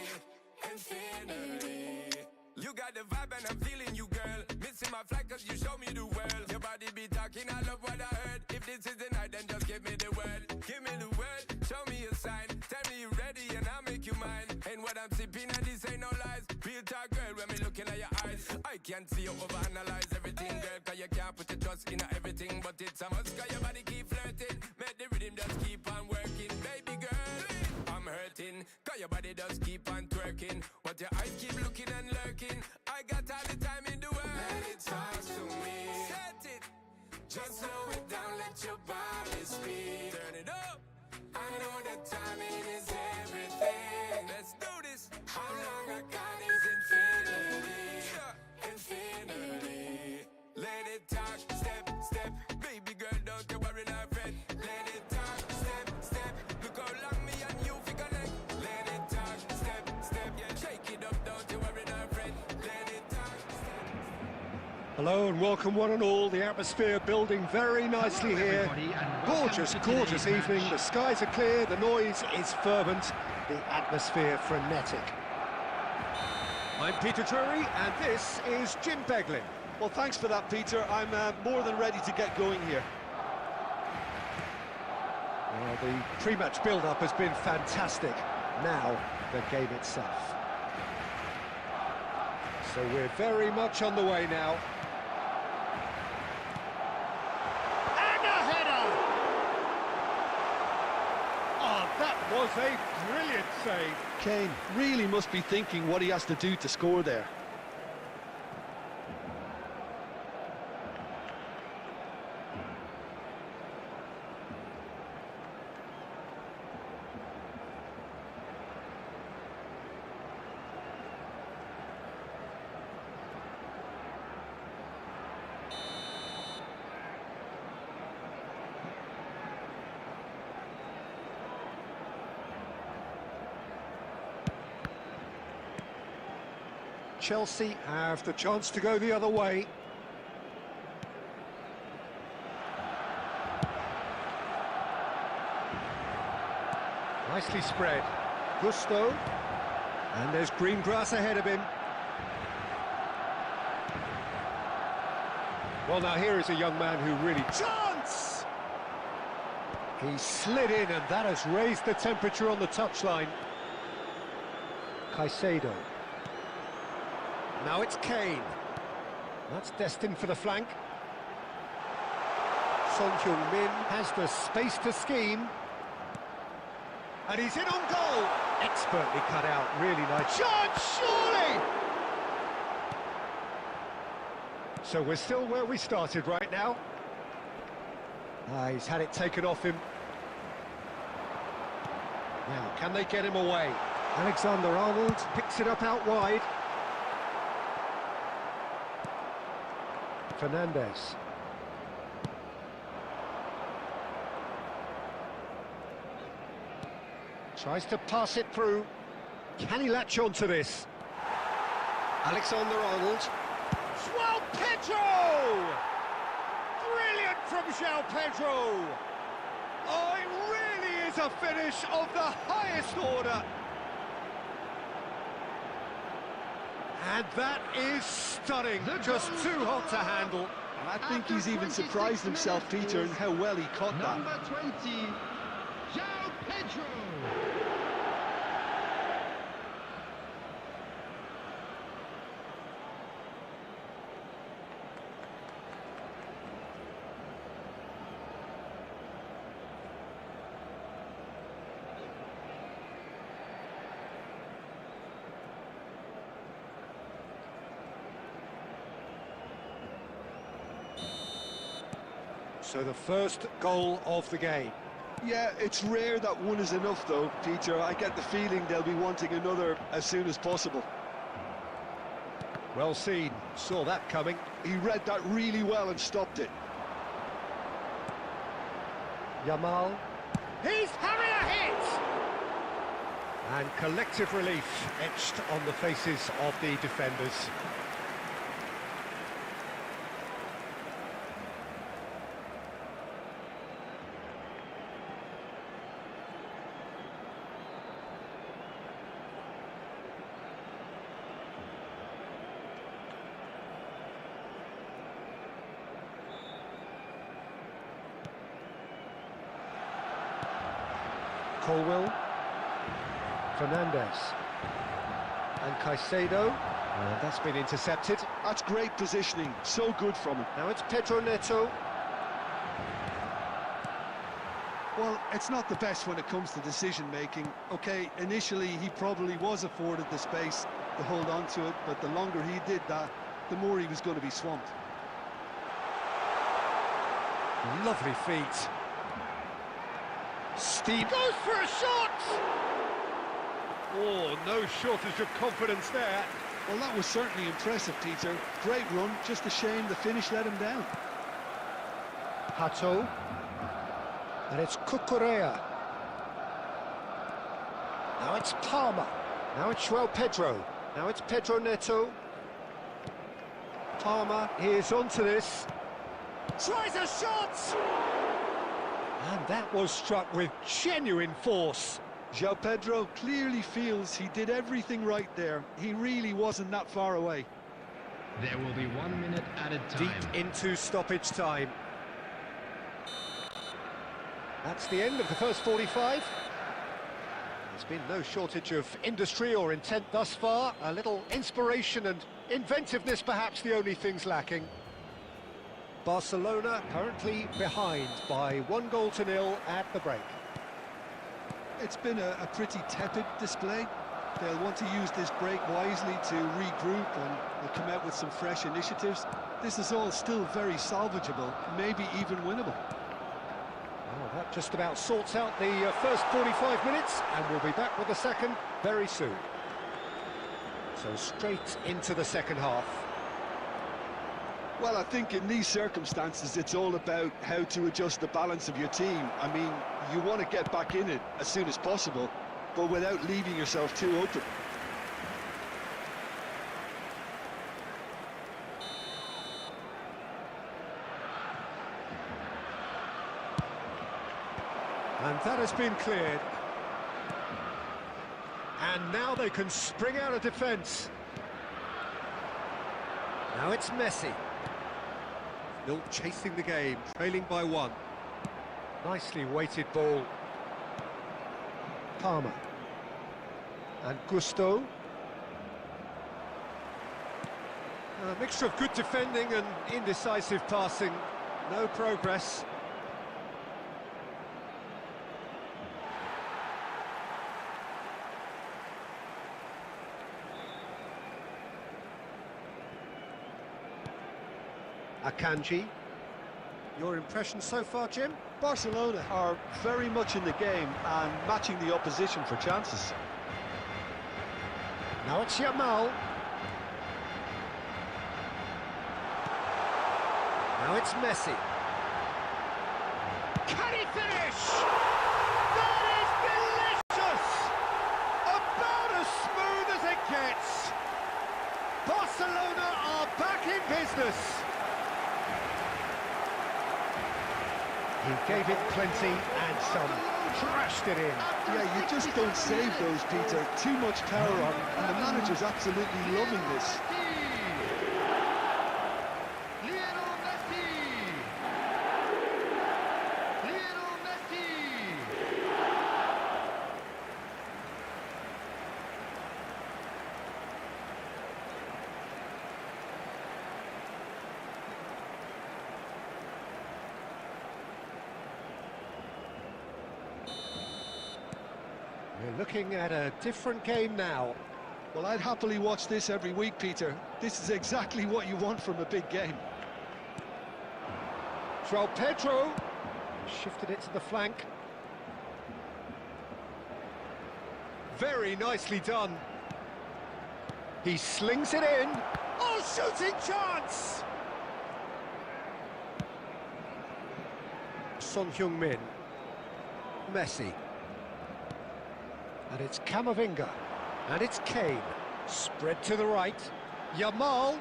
Speaker 4: Infinity. infinity. You got the vibe and I'm feeling you, girl. Missing my flight cause you show me the world. Your body be talking, I love what I heard. If this is the night, then just give me the word. Give me the word, show me a sign. Tell me you ready and I'll make you mine. And what I'm sipping and this ain't no lies. Real talk, girl, when me looking at your eyes. I can't see you overanalyze everything, girl. Cause you can't put your trust in everything. But it's a must cause your body keep flirting. Make the rhythm just keep on working. Baby girl, I'm hurting. Cause your body does keep on twerking. But your eyes keep looking and lurking. I got all the time in the world. Let it talk to me. Set it. Just slow it down, let your body speak. Turn it up. I know that timing is everything. Let's do this. How long I got is infinity. Infinity. Let it talk, step, step. Baby girl, don't you worry, not fret. Let it talk, step, step. Look how long me and you fi connect. Let it talk, step, step. Yeah, shake it up, don't you worry, not fret. Let it talk, step.
Speaker 1: Hello and welcome one and all. The atmosphere building very nicely here. Gorgeous, gorgeous evening. The skies are clear, the noise is fervent, the atmosphere frenetic. I'm Peter Drury and this is Jim Beglin.
Speaker 2: Well, thanks for that, Peter. I'm more than ready to get going here.
Speaker 1: Well, the pre-match build-up has been fantastic. Now, the game itself. So we're very much on the way now. And a header! Oh, that was a brilliant save.
Speaker 2: Kane really must be thinking what he has to do to score there.
Speaker 1: Chelsea have the chance to go the other way. Nicely spread. Gusto. And there's green grass ahead of him. Well, now here is a young man who really... Chance! He slid in and that has raised the temperature on the touchline. Caicedo. Now it's Kane. That's destined for the flank. Son Heung-min has the space to scheme. And he's in on goal. Expertly cut out, really nice. Chance, surely! So we're still where we started right now. He's had it taken off him. Now, can they get him away? Alexander-Arnold picks it up out wide. Fernandez. Tries to pass it through. Can he latch on to this? Alexander-Arnold. João Pedro! Brilliant from João Pedro! Oh, it really is a finish of the highest order. And that is stunning, just too hot to handle.
Speaker 2: I think he's even surprised himself, Peter, in how well he caught that.
Speaker 3: Number 20, João Pedro.
Speaker 1: So the first goal of the game.
Speaker 2: Yeah, it's rare that one is enough, though, Peter. I get the feeling they'll be wanting another as soon as possible.
Speaker 1: Well seen, saw that coming.
Speaker 2: He read that really well and stopped it.
Speaker 1: Yamal. He's having a hit! And collective relief etched on the faces of the defenders. Colwill. Fernandez. And Caicedo. That's been intercepted.
Speaker 2: That's great positioning, so good from him.
Speaker 1: Now it's Pedro Neto.
Speaker 2: Well, it's not the best when it comes to decision-making. Okay, initially he probably was afforded the space to hold on to it, but the longer he did that, the more he was going to be swamped.
Speaker 1: Lovely feet. Steve goes for a shot! Oh, no shortage of confidence there.
Speaker 2: Well, that was certainly impressive, Peter. Great run, just a shame the finish let him down.
Speaker 1: Hato. And it's Cucurella. Now it's Palmer. Now it's João Pedro. Now it's Pedro Neto. Palmer, he is onto this. Tries a shot! And that was struck with genuine force.
Speaker 2: João Pedro clearly feels he did everything right there. He really wasn't that far away.
Speaker 3: There will be 1 minute added time.
Speaker 1: Deep into stoppage time. That's the end of the first 45. There's been no shortage of industry or intent thus far. A little inspiration and inventiveness, perhaps the only things lacking. Barcelona currently behind by 1-0 at the break.
Speaker 2: It's been a pretty tepid display. They'll want to use this break wisely to regroup and they'll come out with some fresh initiatives. This is all still very salvageable, maybe even winnable.
Speaker 1: Well, that just about sorts out the first 45 minutes, and we'll be back with the second very soon. So straight into the second half.
Speaker 2: Well, I think in these circumstances, it's all about how to adjust the balance of your team. I mean, you want to get back in it as soon as possible, but without leaving yourself too open.
Speaker 1: And that has been cleared. And now they can spring out of defence. Now it's Messi. Still chasing the game, trailing by 1. Nicely weighted ball. Palmer. And Gusto. A mixture of good defending and indecisive passing. No progress. Akanji. Your impression so far, Jim?
Speaker 2: Barcelona are very much in the game and matching the opposition for chances.
Speaker 1: Now it's Yamal. Now it's Messi. Can he finish? That is delicious! About as smooth as it gets. Barcelona are back in business. He gave it plenty and some, crashed it in.
Speaker 2: Yeah, you just don't save those, Peter. Too much power on, and the manager's absolutely loving this.
Speaker 3: Lionel Messi! Lionel Messi!
Speaker 1: We're looking at a different game now.
Speaker 2: Well, I'd happily watch this every week, Peter. This is exactly what you want from a big game.
Speaker 1: João Pedro shifted it to the flank. Very nicely done. He slings it in. Oh, shooting chance! Son Heung-min. Messi. And it's Camavinga. And it's Kane. Spread to the right. Yamal.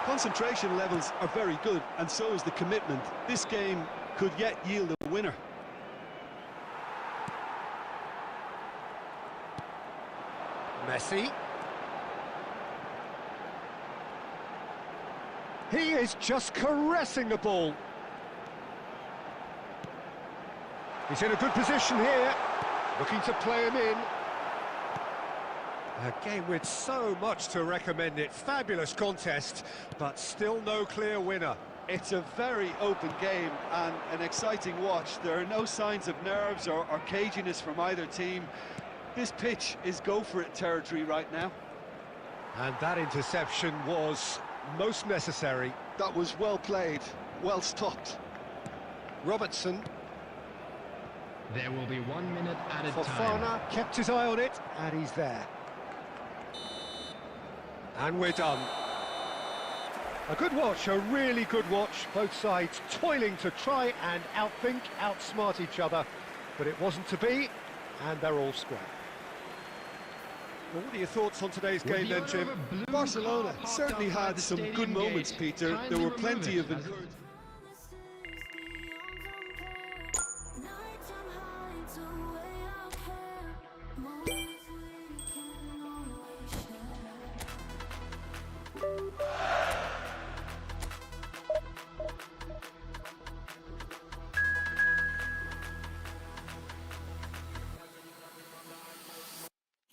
Speaker 2: Concentration levels are very good, and so is the commitment. This game could yet yield a winner.
Speaker 1: Messi. He is just caressing the ball. He's in a good position here, looking to play him in. A game with so much to recommend it. Fabulous contest, but still no clear winner.
Speaker 2: It's a very open game and an exciting watch. There are no signs of nerves or caginess from either team. This pitch is go-for-it territory right now.
Speaker 1: And that interception was most necessary.
Speaker 2: That was well played, well stopped.
Speaker 1: Robertson.
Speaker 3: There will be 1 minute added time.
Speaker 1: Fofana kept his eye on it, and he's there. And we're done. A good watch, a really good watch. Both sides toiling to try and outthink, outsmart each other. But it wasn't to be, and they're all square. Well, what are your thoughts on today's game then, Jim?
Speaker 2: Barcelona certainly had some good moments, Peter. There were plenty of encouragement.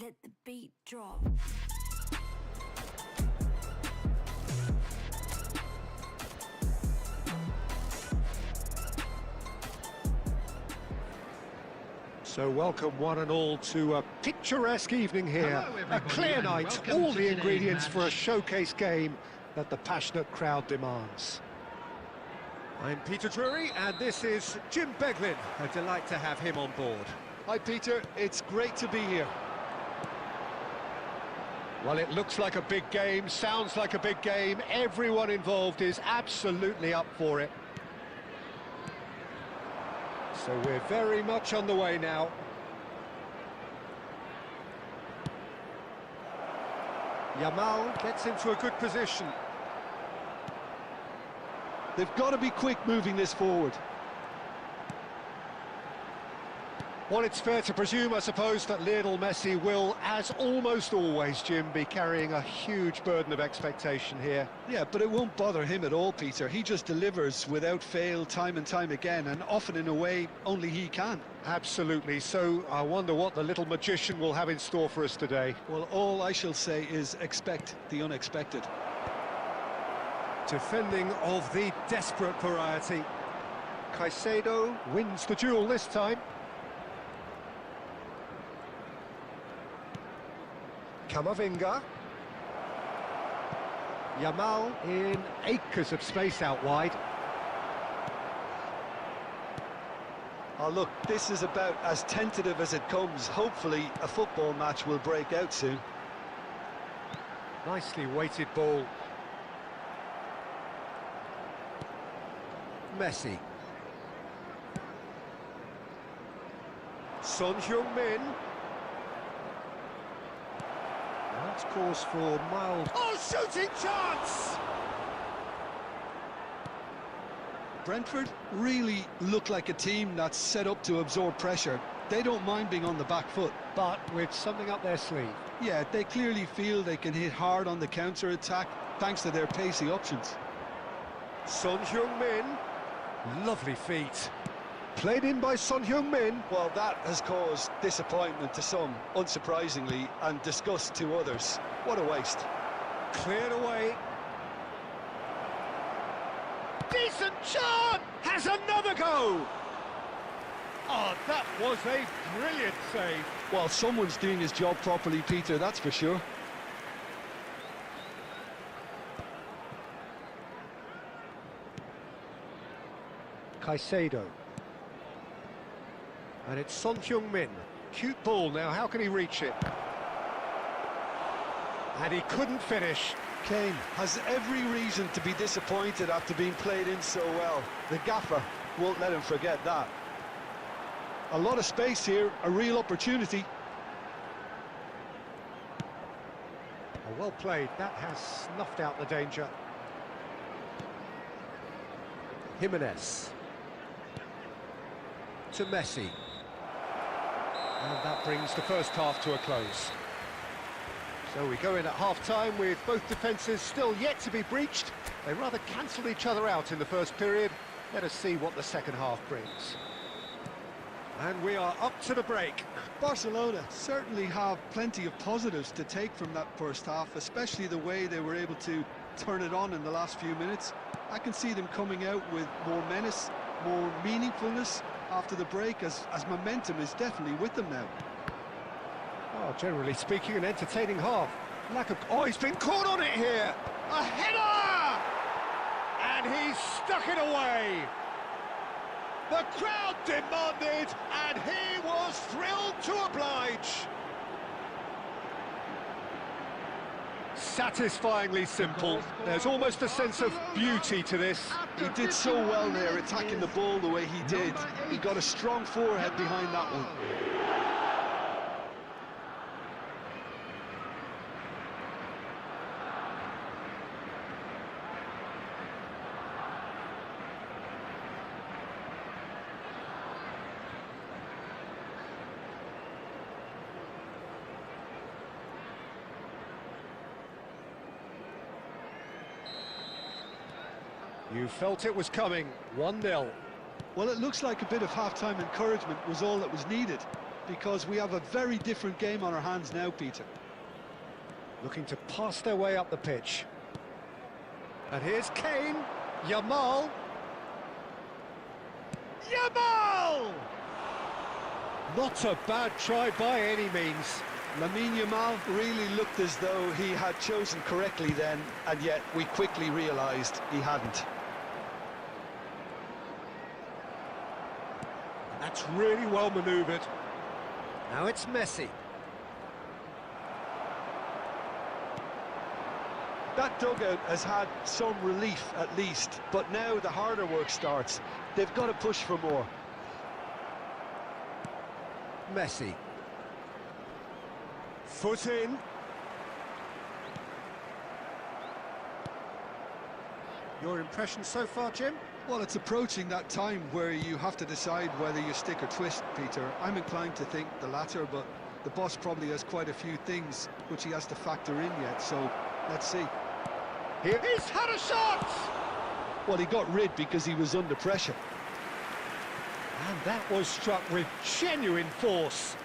Speaker 5: Let the beat drop.
Speaker 1: So welcome one and all to a picturesque evening here.
Speaker 3: Hello,
Speaker 1: A
Speaker 3: everybody,
Speaker 1: clear
Speaker 3: and
Speaker 1: night,
Speaker 3: welcome
Speaker 1: all
Speaker 3: to
Speaker 1: the
Speaker 3: today's
Speaker 1: ingredients for a
Speaker 3: match.
Speaker 1: showcase game that the passionate crowd demands. I'm Peter Drury, and this is Jim Beglin. A delight to have him on board.
Speaker 2: Hi, Peter. It's great to be here.
Speaker 1: Well, it looks like a big game, sounds like a big game. Everyone involved is absolutely up for it. So we're very much on the way now. Yamal gets into a good position.
Speaker 2: They've got to be quick moving this forward.
Speaker 1: Well, it's fair to presume, I suppose, that Lionel Messi will, as almost always, Jim, be carrying a huge burden of expectation here.
Speaker 2: Yeah, but it won't bother him at all, Peter. He just delivers without fail time and time again, and often in a way only he can.
Speaker 1: Absolutely. So I wonder what the little magician will have in store for us today.
Speaker 2: Well, all I shall say is expect the unexpected.
Speaker 1: Defending of the desperate variety. Caicedo wins the duel this time. Camavinga. Yamal in acres of space out wide.
Speaker 2: Oh, look, this is about as tentative as it comes. Hopefully, a football match will break out soon.
Speaker 1: Nicely weighted ball. Messi. Son Heung-min. That's cause for mild... Oh, shooting chance!
Speaker 2: Brentford really look like a team that's set up to absorb pressure. They don't mind being on the back foot.
Speaker 1: But with something up their sleeve.
Speaker 2: Yeah, they clearly feel they can hit hard on the counter-attack thanks to their pacey options.
Speaker 1: Son Heung-min. Lovely feet. Played in by Son Heung-min.
Speaker 2: Well, that has caused disappointment to some, unsurprisingly, and disgust to others. What a waste.
Speaker 1: Cleared away. Decent shot! Has another go! Oh, that was a brilliant save.
Speaker 2: Well, someone's doing his job properly, Peter, that's for sure.
Speaker 1: Caicedo. And it's Son Heung-min. Cute ball now, how can he reach it? And he couldn't finish.
Speaker 2: Kane has every reason to be disappointed after being played in so well. The gaffer won't let him forget that. A lot of space here, a real opportunity.
Speaker 1: Oh, well played, that has snuffed out the danger. Jimenez. To Messi. And that brings the first half to a close. So we go in at half-time with both defences still yet to be breached. They rather cancelled each other out in the first period. Let us see what the second half brings. And we are up to the break.
Speaker 2: Barcelona certainly have plenty of positives to take from that first half, especially the way they were able to turn it on in the last few minutes. I can see them coming out with more menace, more meaningfulness after the break, as momentum is definitely with them now.
Speaker 1: Oh, generally speaking, an entertaining half. Oh, he's been caught on it here. A header! And he's stuck it away. The crowd demanded, and he was thrilled to oblige. Satisfyingly simple. There's almost a sense of beauty to this.
Speaker 2: He did so well there, attacking the ball the way he did. He got a strong forehead behind that one.
Speaker 1: You felt it was coming. 1-0.
Speaker 2: Well, it looks like a bit of half-time encouragement was all that was needed, because we have a very different game on our hands now, Peter.
Speaker 1: Looking to pass their way up the pitch. And here's Kane. Yamal. Yamal! Not a bad try by any means.
Speaker 2: Lamine Yamal really looked as though he had chosen correctly then, and yet we quickly realised he hadn't.
Speaker 1: That's really well manoeuvred. Now it's Messi.
Speaker 2: That dugout has had some relief at least, but now the harder work starts. They've got to push for more.
Speaker 1: Messi. Foot in. Your impression so far, Jim?
Speaker 2: Well, it's approaching that time where you have to decide whether you stick or twist, Peter. I'm inclined to think the latter, but the boss probably has quite a few things which he has to factor in yet, so let's see.
Speaker 1: He's had a shot!
Speaker 2: Well, he got rid because he was under pressure.
Speaker 1: And that was struck with genuine force.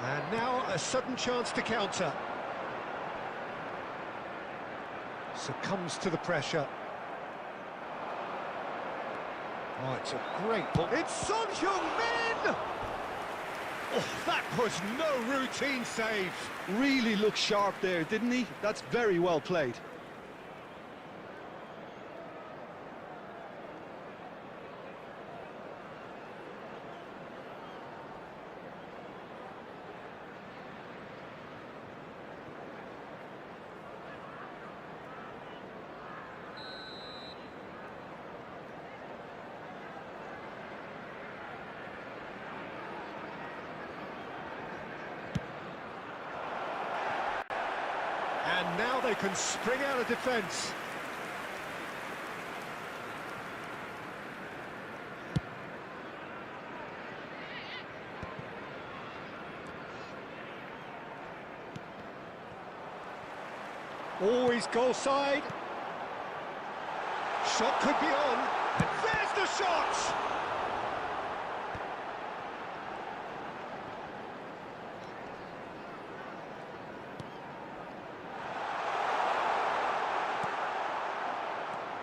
Speaker 1: And now a sudden chance to counter. Succumbs to the pressure. Oh, it's a great ball. It's Son Heung-min! Oh, that was no routine save.
Speaker 2: Really looked sharp there, didn't he? That's very well played.
Speaker 1: And now they can spring out of defence. Always goal side. Shot could be on. And there's the shot!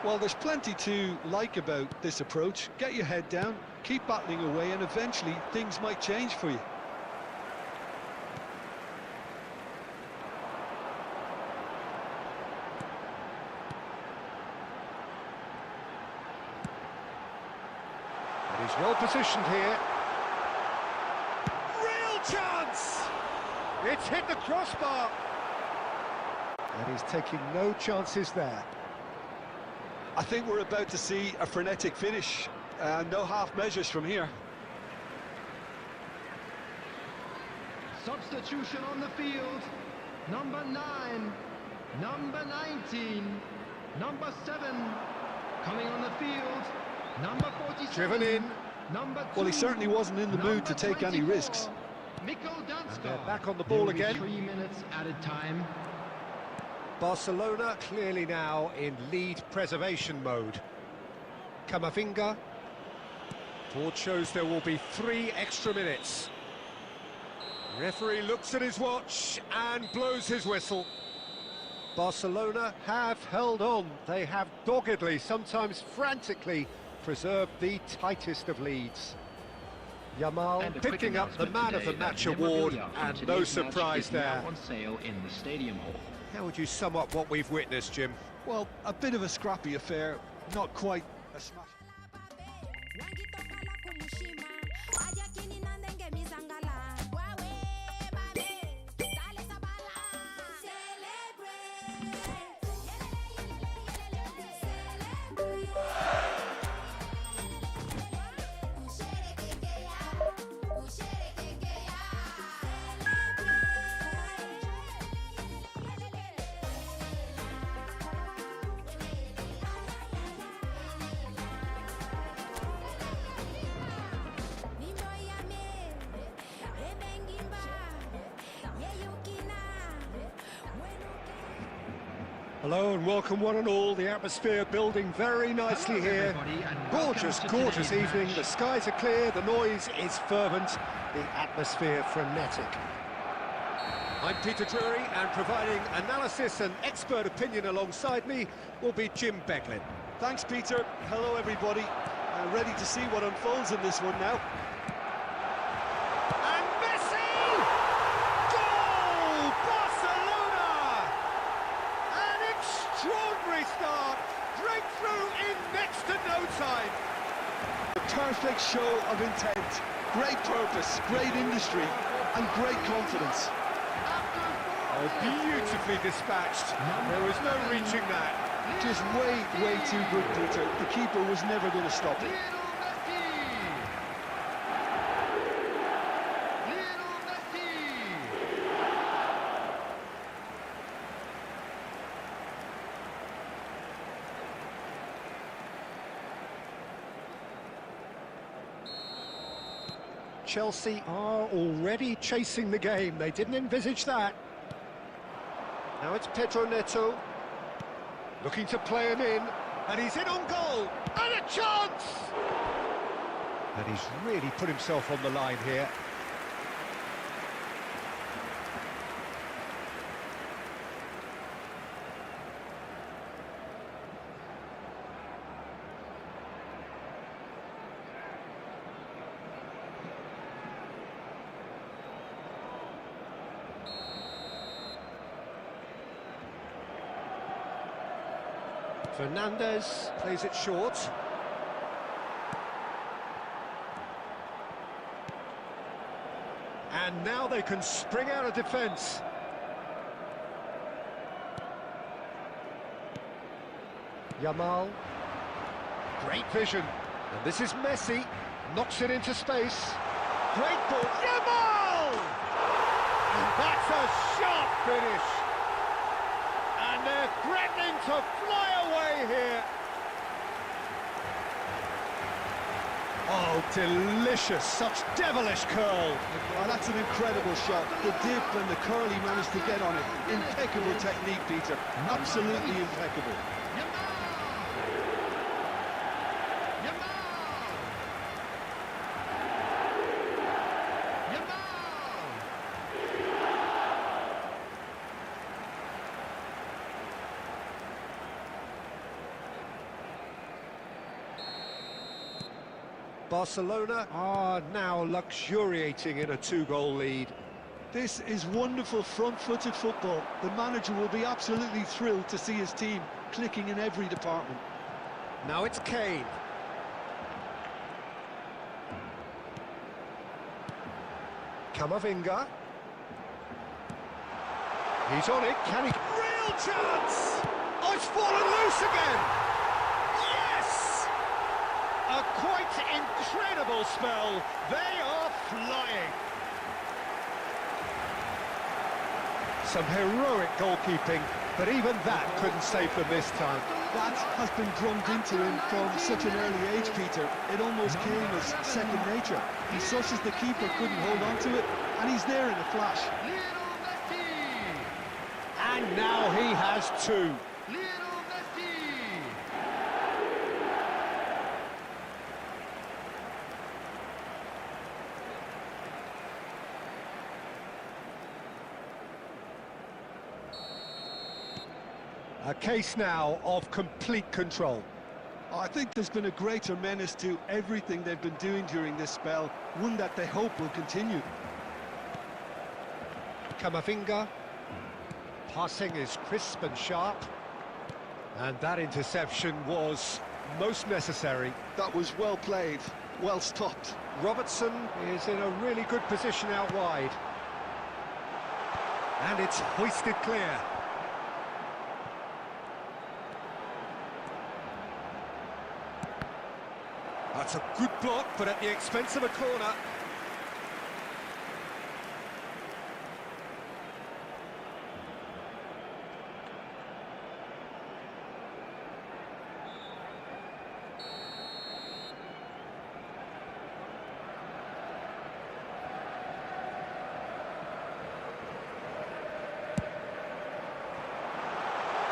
Speaker 2: Well, there's plenty to like about this approach. Get your head down, keep battling away, and eventually things might change for you.
Speaker 1: And he's well positioned here. Real chance! It's hit the crossbar. And he's taking no chances there.
Speaker 2: I think we're about to see a frenetic finish, and no half measures from here.
Speaker 3: Substitution on the field. number 9, number 19, number 7, coming on the field, number 47.
Speaker 1: Driven in.
Speaker 3: Number 2.
Speaker 2: Well, he certainly wasn't in the mood to take any risks.
Speaker 1: And they're back on the ball again.
Speaker 3: 3 minutes added time.
Speaker 1: Barcelona clearly now in lead preservation mode. Camavinga. Board shows there will be 3 extra minutes. Referee looks at his watch and blows his whistle. Barcelona have held on. They have doggedly, sometimes frantically, preserved the tightest of leads. Yamal
Speaker 3: And a quick
Speaker 1: picking up the
Speaker 3: announcement
Speaker 1: man of the
Speaker 3: today
Speaker 1: match
Speaker 3: that
Speaker 1: award,
Speaker 3: memorabilia from
Speaker 1: and no
Speaker 3: today's match
Speaker 1: surprise
Speaker 3: is now
Speaker 1: there.
Speaker 3: on sale in the stadium hall.
Speaker 1: How would you sum up what we've witnessed, Jim?
Speaker 2: Well, a bit of a scrappy affair, not quite a smash.
Speaker 1: Hello and welcome one and all. The atmosphere building very nicely
Speaker 3: Hello,
Speaker 1: here.
Speaker 3: everybody, and welcome
Speaker 1: Gorgeous,
Speaker 3: to
Speaker 1: gorgeous
Speaker 3: today's
Speaker 1: evening.
Speaker 3: match.
Speaker 1: The skies are clear, the noise is fervent, the atmosphere frenetic. I'm Peter Drury, and providing analysis and expert opinion alongside me will be Jim Beglin.
Speaker 2: Thanks, Peter. Hello, everybody. Ready to see what unfolds in this one now.
Speaker 1: And Messi! Goal! Barcelona! An extraordinary start. Breakthrough in next to no time.
Speaker 2: A perfect show of intent, great purpose, great industry, and great confidence.
Speaker 1: Oh, beautifully dispatched. There was no reaching that.
Speaker 2: Just way too good, Peter. The keeper was never going to stop it.
Speaker 1: Chelsea are already chasing the game. They didn't envisage that. Now it's Pedro Neto, looking to play him in, and he's in on goal, and a chance! And he's really put himself on the line here. Fernandez plays it short. And now they can spring out of defence. Yamal. Great vision. And this is Messi. Knocks it into space. Great ball. Yamal! And that's a sharp finish. And they're threatening to fly away here. Oh, delicious, such devilish curl.
Speaker 2: Oh, that's an incredible shot. The dip and the curl he managed to get on it. Impeccable technique, Peter. Absolutely impeccable.
Speaker 1: Barcelona are now luxuriating in a 2-goal lead.
Speaker 2: This is wonderful front-footed football. The manager will be absolutely thrilled to see his team clicking in every department.
Speaker 1: Now it's Kane. Camavinga. He's on it, can he? Real chance! Oh, it's fallen loose again! Yes! A quite incredible spell. They are flying. Some heroic goalkeeping, but even that couldn't save them this time.
Speaker 2: That has been drummed into him from such an early age, Peter. It almost came as second nature. He's such as the keeper couldn't hold on to it, and he's there in a flash.
Speaker 3: Lionel Messi!
Speaker 1: And now he has two.
Speaker 3: Lionel Messi!
Speaker 1: A case now of complete control.
Speaker 2: I think there's been a greater menace to everything they've been doing during this spell, one that they hope will continue.
Speaker 1: Camavinga. Passing is crisp and sharp. And that interception was most necessary.
Speaker 2: That was well played, well stopped.
Speaker 1: Robertson is in a really good position out wide. And it's hoisted clear. That's a good block, but at the expense of a corner.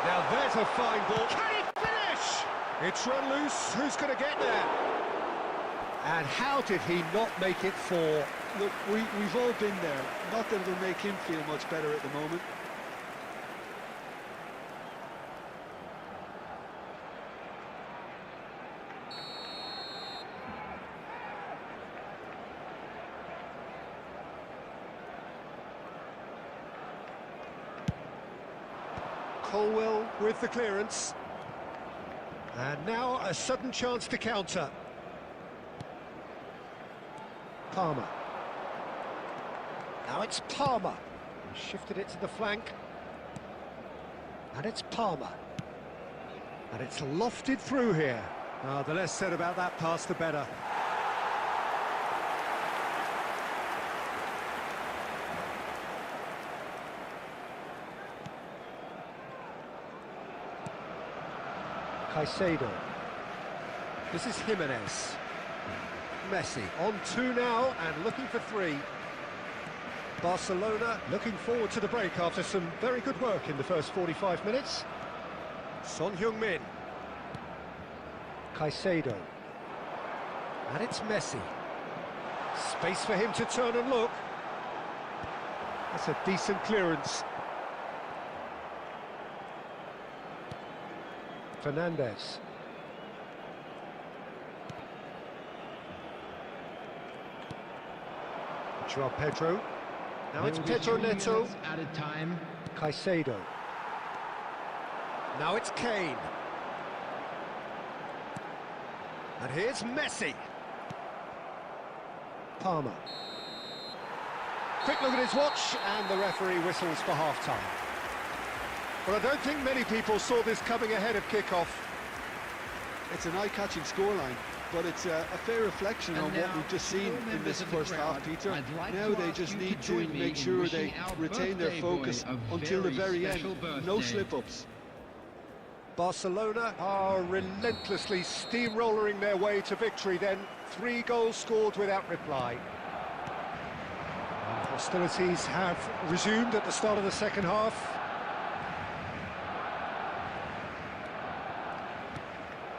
Speaker 1: Now there's a fine ball. Can he finish? It's run loose. Who's going to get there? And how did he not make it four?
Speaker 2: Look, we've all been there. Not that it'll make him feel much better at the moment.
Speaker 1: Colwell with the clearance. And now a sudden chance to counter. Palmer. Now it's Palmer. Shifted it to the flank. And it's Palmer. And it's lofted through here. The less said about that pass, the better. Caicedo. This is Jimenez. Messi on two now and looking for three. Barcelona looking forward to the break after some very good work in the first 45 minutes. Son Heung-min. Caicedo. And it's Messi. Space for him to turn and look. That's a decent clearance. Fernandez. Joao Pedro. Now it's Pedro Neto.
Speaker 3: At a time.
Speaker 1: Caicedo. Now it's Kane. And here's Messi. Palmer. Quick look at his watch, and the referee whistles for half-time. Well, I don't think many people saw this coming ahead of kick-off.
Speaker 2: It's an eye-catching scoreline, but it's a fair reflection on what we've just seen in this first half, Peter. Now they just need to make sure they retain their focus until the very end. No slip-ups.
Speaker 1: Barcelona are relentlessly steamrolling their way to victory then. 3 goals scored without reply. And hostilities have resumed at the start of the second half.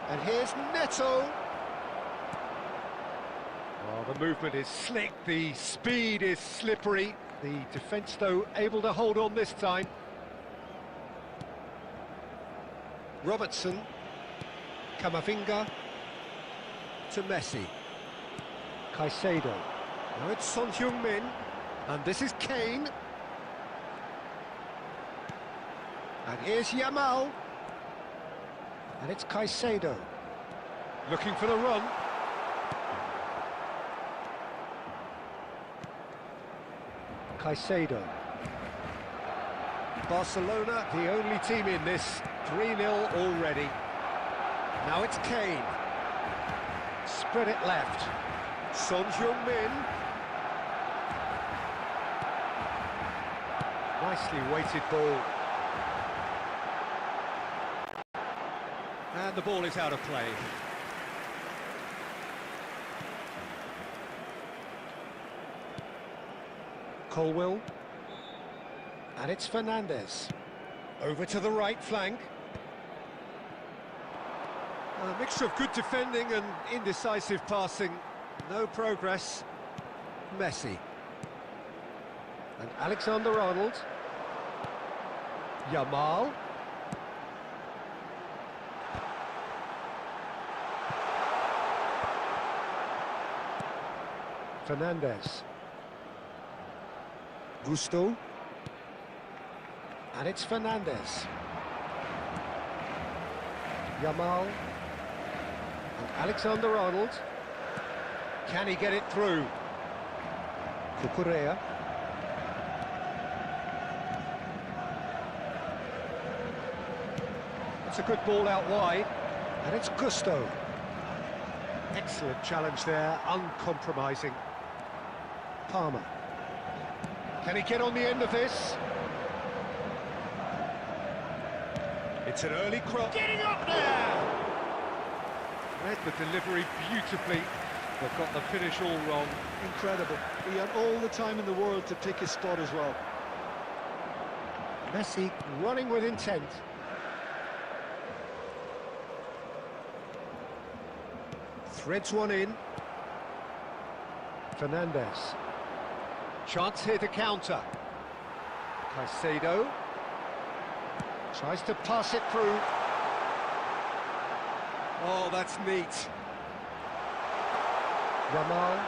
Speaker 1: And here's Neto. Oh, the movement is slick, the speed is slippery. The defence, though, able to hold on this time. Robertson. Camavinga. To Messi. Caicedo. Now it's Son Heung-min. And this is Kane. And here's Yamal. And it's Caicedo. Looking for the run. Caicedo. Barcelona, the only team in this. 3-0 already. Now it's Kane. Spread it left. Son Heung-min. Nicely weighted ball. And the ball is out of play. Colwill. And it's Fernandez. Over to the right flank. A mixture of good defending and indecisive passing. No progress. Messi. And Alexander-Arnold. Yamal. Fernandez. Gusto. And it's Fernandez. Yamal. And Alexander-Arnold. Can he get it through? Cucurella. It's a good ball out wide. And it's Gusto. Excellent challenge there, uncompromising. Palmer. Can he get on the end of this? It's an early cross. Getting up there! Read the delivery beautifully, but got the finish all wrong.
Speaker 2: Incredible. He had all the time in the world to pick his spot as well.
Speaker 1: Messi running with intent. Threads one in. Fernandez. Chance here to counter. Caicedo. Tries to pass it through. Oh, that's neat. Yamal.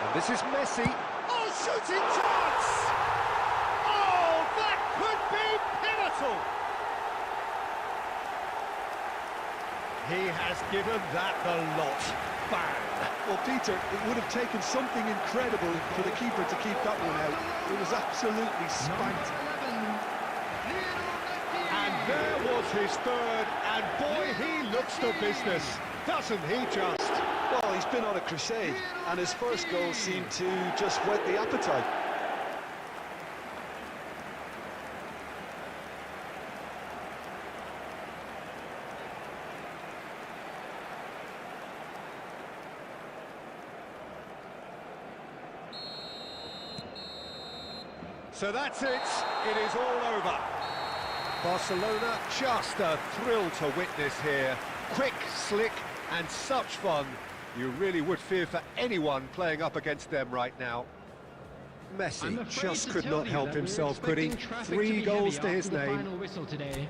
Speaker 1: And this is Messi. Oh, shooting chance! Oh, that could be pivotal! He has given that the lot. Bang!
Speaker 2: Well, Peter, it would have taken something incredible for the keeper to keep that one out. It was absolutely spanked.
Speaker 1: And there was his third, and boy, he looks the business, doesn't he just?
Speaker 2: Well, he's been on a crusade, and his first goal seemed to just whet the appetite.
Speaker 1: So that's it, it is all over. Barcelona, just a thrill to witness here. Quick, slick, and such fun. You really would fear for anyone playing up against them right now. Messi just could not help himself, could he? 3 goals to his name.
Speaker 3: Final whistle today.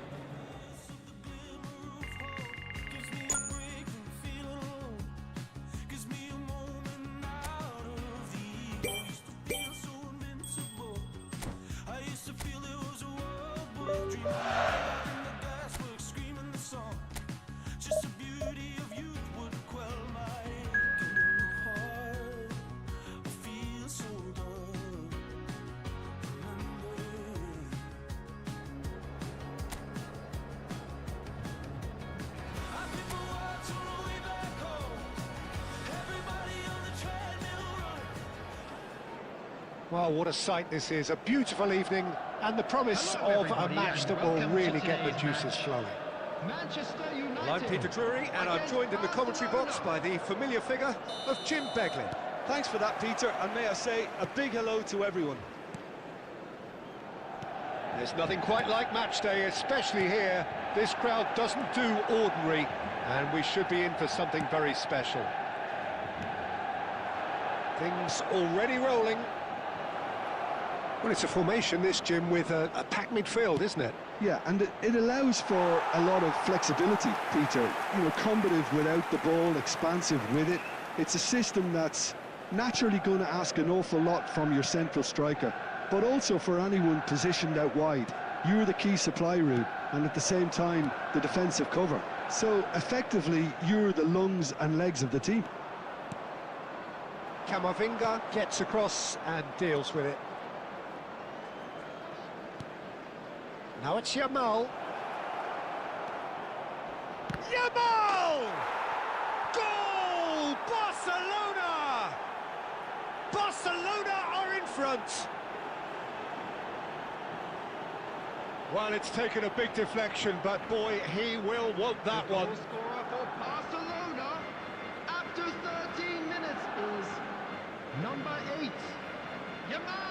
Speaker 1: Well, what a sight this is. A beautiful evening and the promise of a match that will really get the juices flowing.
Speaker 3: Manchester United.
Speaker 1: Well, I'm Peter Drury, and I'm joined in the commentary box by the familiar figure of Jim Beglin.
Speaker 2: Thanks for that, Peter, and may I say a big hello to everyone.
Speaker 1: There's nothing quite like match day, especially here. This crowd doesn't do ordinary, and we should be in for something very special. Things already rolling. Well, it's a formation, this, Jim, with a packed midfield, isn't it?
Speaker 2: Yeah, and it allows for a lot of flexibility, Peter. You know, combative without the ball, expansive with it. It's a system that's naturally going to ask an awful lot from your central striker, but also for anyone positioned out wide. You're the key supply route, and at the same time, the defensive cover. So, effectively, you're the lungs and legs of the team.
Speaker 1: Camavinga gets across and deals with it. Now it's Yamal. Yamal! Goal! Barcelona! Barcelona are in front. Well, it's taken a big deflection, but boy, he will want that
Speaker 3: The
Speaker 1: one.
Speaker 3: goal scorer for Barcelona after 13 minutes is number 8, Yamal.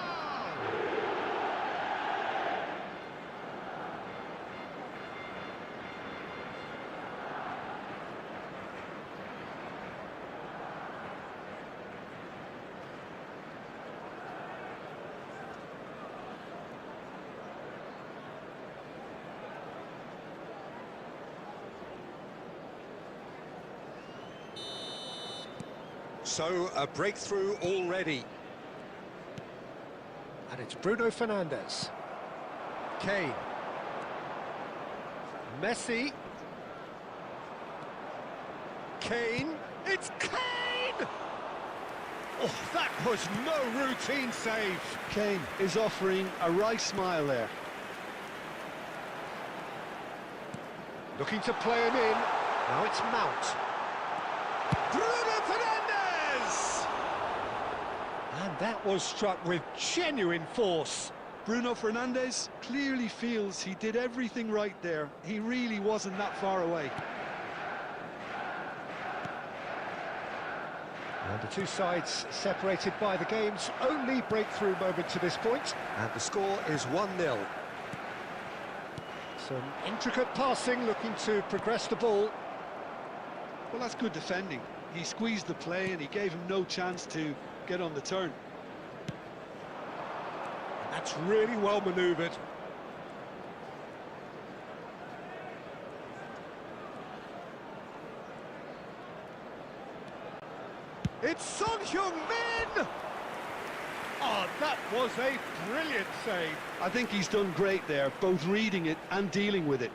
Speaker 1: So, a breakthrough already. And it's Bruno Fernandes. Kane. Messi. Kane. It's Kane! Oh, that was no routine save.
Speaker 2: Kane is offering a right smile there.
Speaker 1: Looking to play him in. Now it's Mount. Bruno Fernandes! And that was struck with genuine force.
Speaker 2: Bruno Fernandes clearly feels he did everything right there. He really wasn't that far away.
Speaker 1: And the two sides separated by the game's only breakthrough moment to this point. And the score is 1-0. Some intricate passing, looking to progress the ball.
Speaker 2: Well, that's good defending. He squeezed the play and he gave him no chance to get on the turn.
Speaker 1: That's really well manoeuvred. It's Son Heung-min! Oh, that was a brilliant save.
Speaker 2: I think he's done great there, both reading it and dealing with it.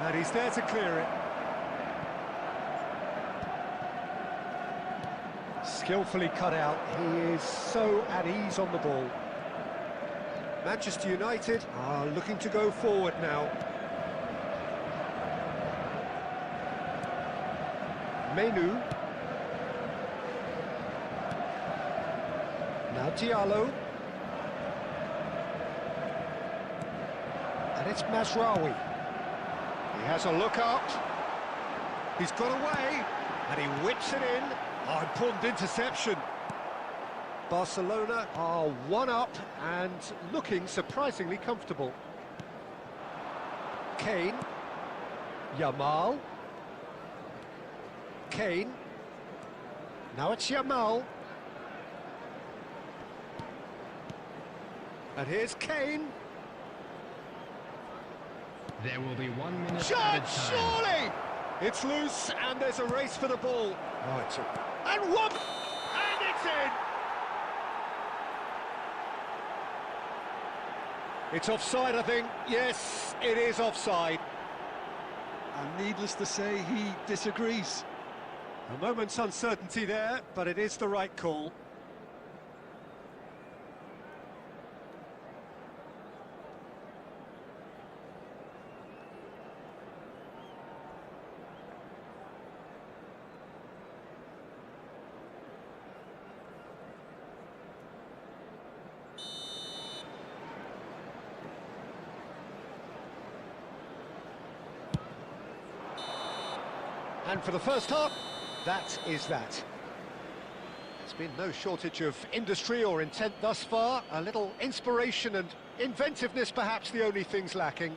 Speaker 1: And he's there to clear it. Skillfully cut out. He is so at ease on the ball. Manchester United are looking to go forward now. Menu. Now Diallo. And it's Mazraoui. He has a look up. He's got away. And he whips it in. Oh, important interception. Barcelona are 1-up and looking surprisingly comfortable. Kane. Yamal. Kane. Now it's Yamal. And here's Kane.
Speaker 3: There will be 1 minute
Speaker 1: Shot,
Speaker 3: added time.
Speaker 1: surely! It's loose, and there's a race for the ball. Oh, it's a... And one! And it's in! It's offside, I think. Yes, it is offside.
Speaker 2: And needless to say, he disagrees.
Speaker 1: A moment's uncertainty there, but it is the right call. And for the first half, that is that. There's been no shortage of industry or intent thus far. A little inspiration and inventiveness, perhaps the only things lacking.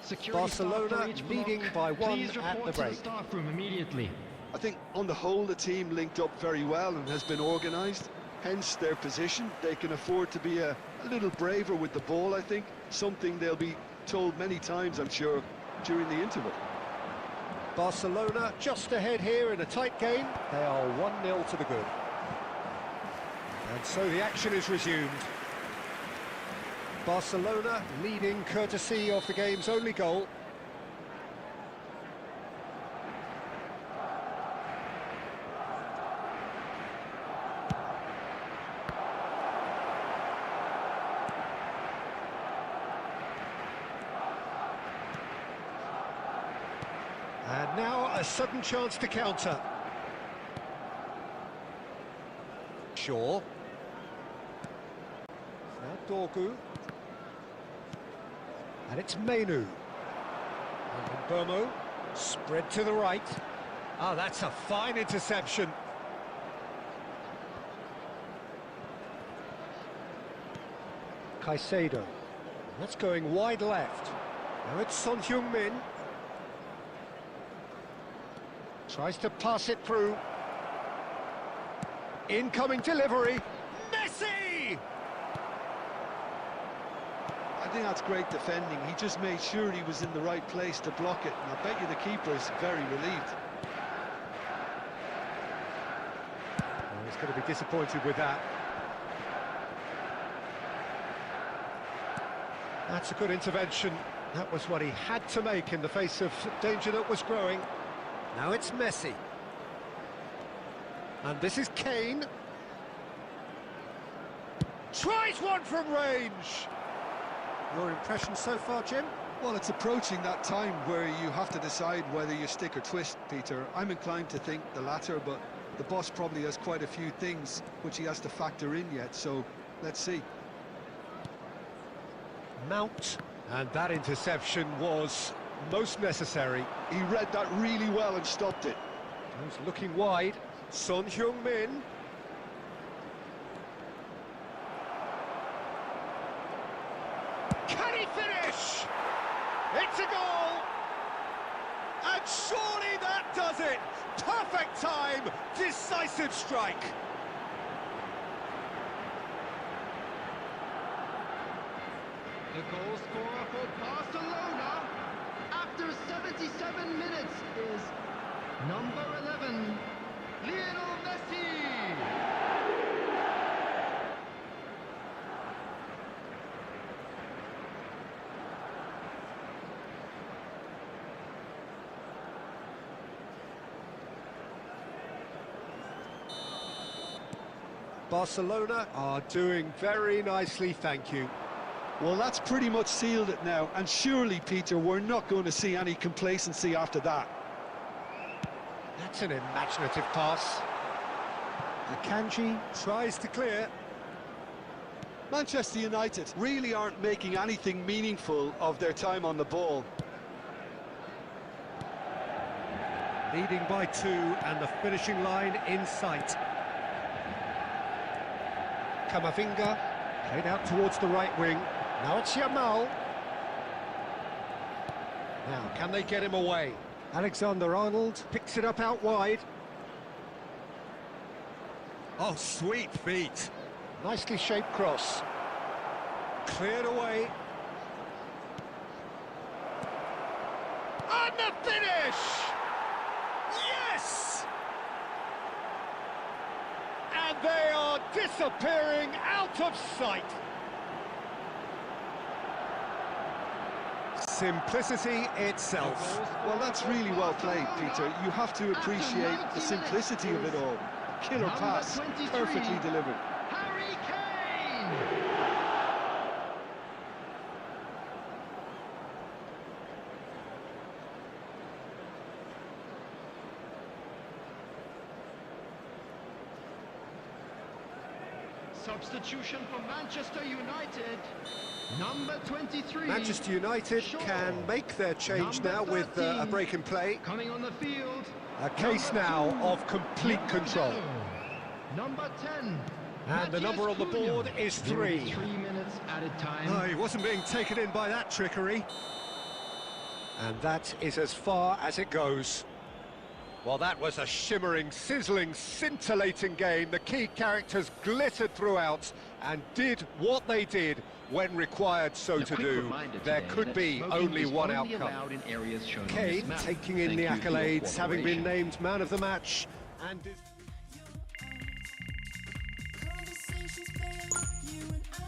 Speaker 3: Security staff
Speaker 1: Barcelona
Speaker 3: for each
Speaker 1: leading
Speaker 3: block.
Speaker 1: by one
Speaker 3: Please
Speaker 1: at
Speaker 3: report
Speaker 1: the
Speaker 3: to
Speaker 1: break.
Speaker 3: staff room immediately.
Speaker 2: I think on the whole the team linked up very well and has been organised, hence their position. They can afford to be a little braver with the ball, I think, something they'll be told many times, I'm sure, during the interval.
Speaker 1: Barcelona just ahead here in a tight game. They are 1-0 to the good. And so the action is resumed. Barcelona leading courtesy of the game's only goal. Now a sudden chance to counter. Shaw. Now Dorgu. And it's Menu. And Burmo. Spread to the right. Ah, that's a fine interception. Caicedo. That's going wide left. Now it's Son Heung-min. Tries to pass it through. Incoming delivery. Messi!
Speaker 2: I think that's great defending. He just made sure he was in the right place to block it, and I bet you the keeper is very relieved.
Speaker 1: Oh, he's going to be disappointed with that. That's a good intervention. That was what he had to make in the face of danger that was growing. Now it's Messi. And this is Kane. Tries one from range. Your impression so far, Jim?
Speaker 2: Well, it's approaching that time where you have to decide whether you stick or twist, Peter. I'm inclined to think the latter, but the boss probably has quite a few things which he has to factor in yet, so let's see.
Speaker 1: Mount, and that interception was most necessary.
Speaker 2: He read that really well and stopped it.
Speaker 1: He's looking wide. Son Heung-min. Can he finish? It's a goal! And surely that does it! Perfect time, decisive strike.
Speaker 3: The goal scorer for Barcelona after 77 minutes is number 11, Lionel Messi.
Speaker 1: Barcelona are doing very nicely, thank you.
Speaker 2: Well, that's pretty much sealed it now, and surely, Peter, we're not going to see any complacency after that.
Speaker 1: That's an imaginative pass. Akanji tries to clear.
Speaker 2: Manchester United really aren't making anything meaningful of their time on the ball.
Speaker 1: Leading by 2 and the finishing line in sight. Camavinga played out towards the right wing. Now it's Yamal. Now, can they get him away? Alexander-Arnold picks it up out wide. Oh, sweet feet. Nicely shaped cross. Cleared away. And the finish! Yes! And they are disappearing out of sight. Simplicity itself.
Speaker 2: Well, that's really well played, Peter. You have to appreciate the simplicity of it all. Killer pass, perfectly delivered.
Speaker 3: Harry Kane! Substitution for Manchester United. Number 23.
Speaker 1: Manchester United can make their change now with a break in play.
Speaker 3: Coming on the field.
Speaker 1: A case now of complete control.
Speaker 3: Number 10.
Speaker 1: And the number on the board is 3.
Speaker 3: 3 minutes at a time.
Speaker 1: Oh, he wasn't being taken in by that trickery. And that is as far as it goes. Well, that was a shimmering, sizzling, scintillating game. The key characters glittered throughout and did what they did when required so to do. There could be only one outcome. Kane taking in the accolades, having been named man of the match, and is...
Speaker 6: Conversations fail, you and I,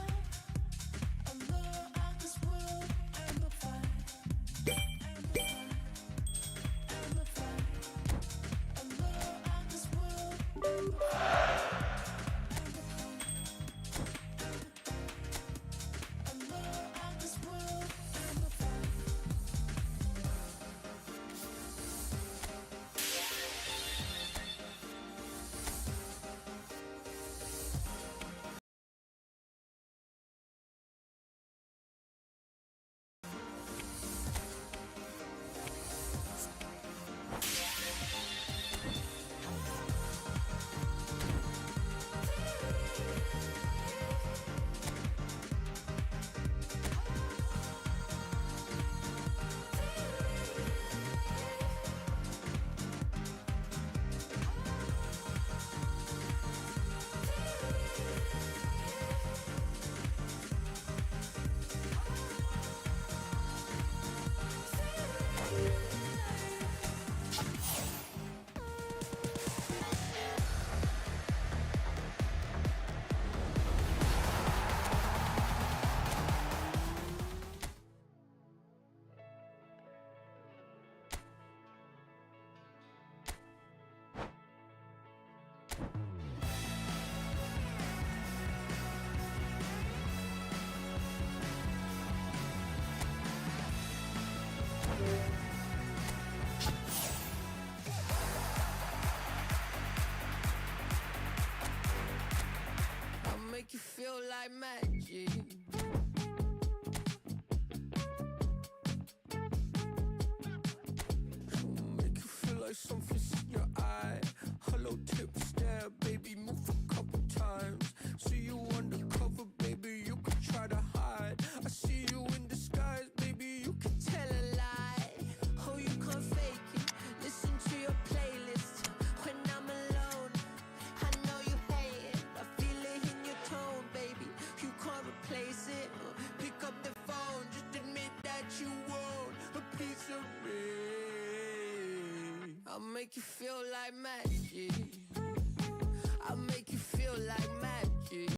Speaker 6: allure of this world and the fight, and the fight, and the fight, allure of this world and the fight, allure of this world and the fight.
Speaker 4: like magic. Make you feel like something's in your eye. Hello tip stare, baby, move a couple times. See you undercover, baby, you could try to hide. I see you in disguise, baby, you can tell a lie. Oh, you can't fake it, listen to your playlist. When I'm alone, I know you hate it. I feel it in your tone, baby, you can't replace it. Pick up the phone, just admit that you want a piece of me. I'll make you feel like magic. I'll make you feel like magic.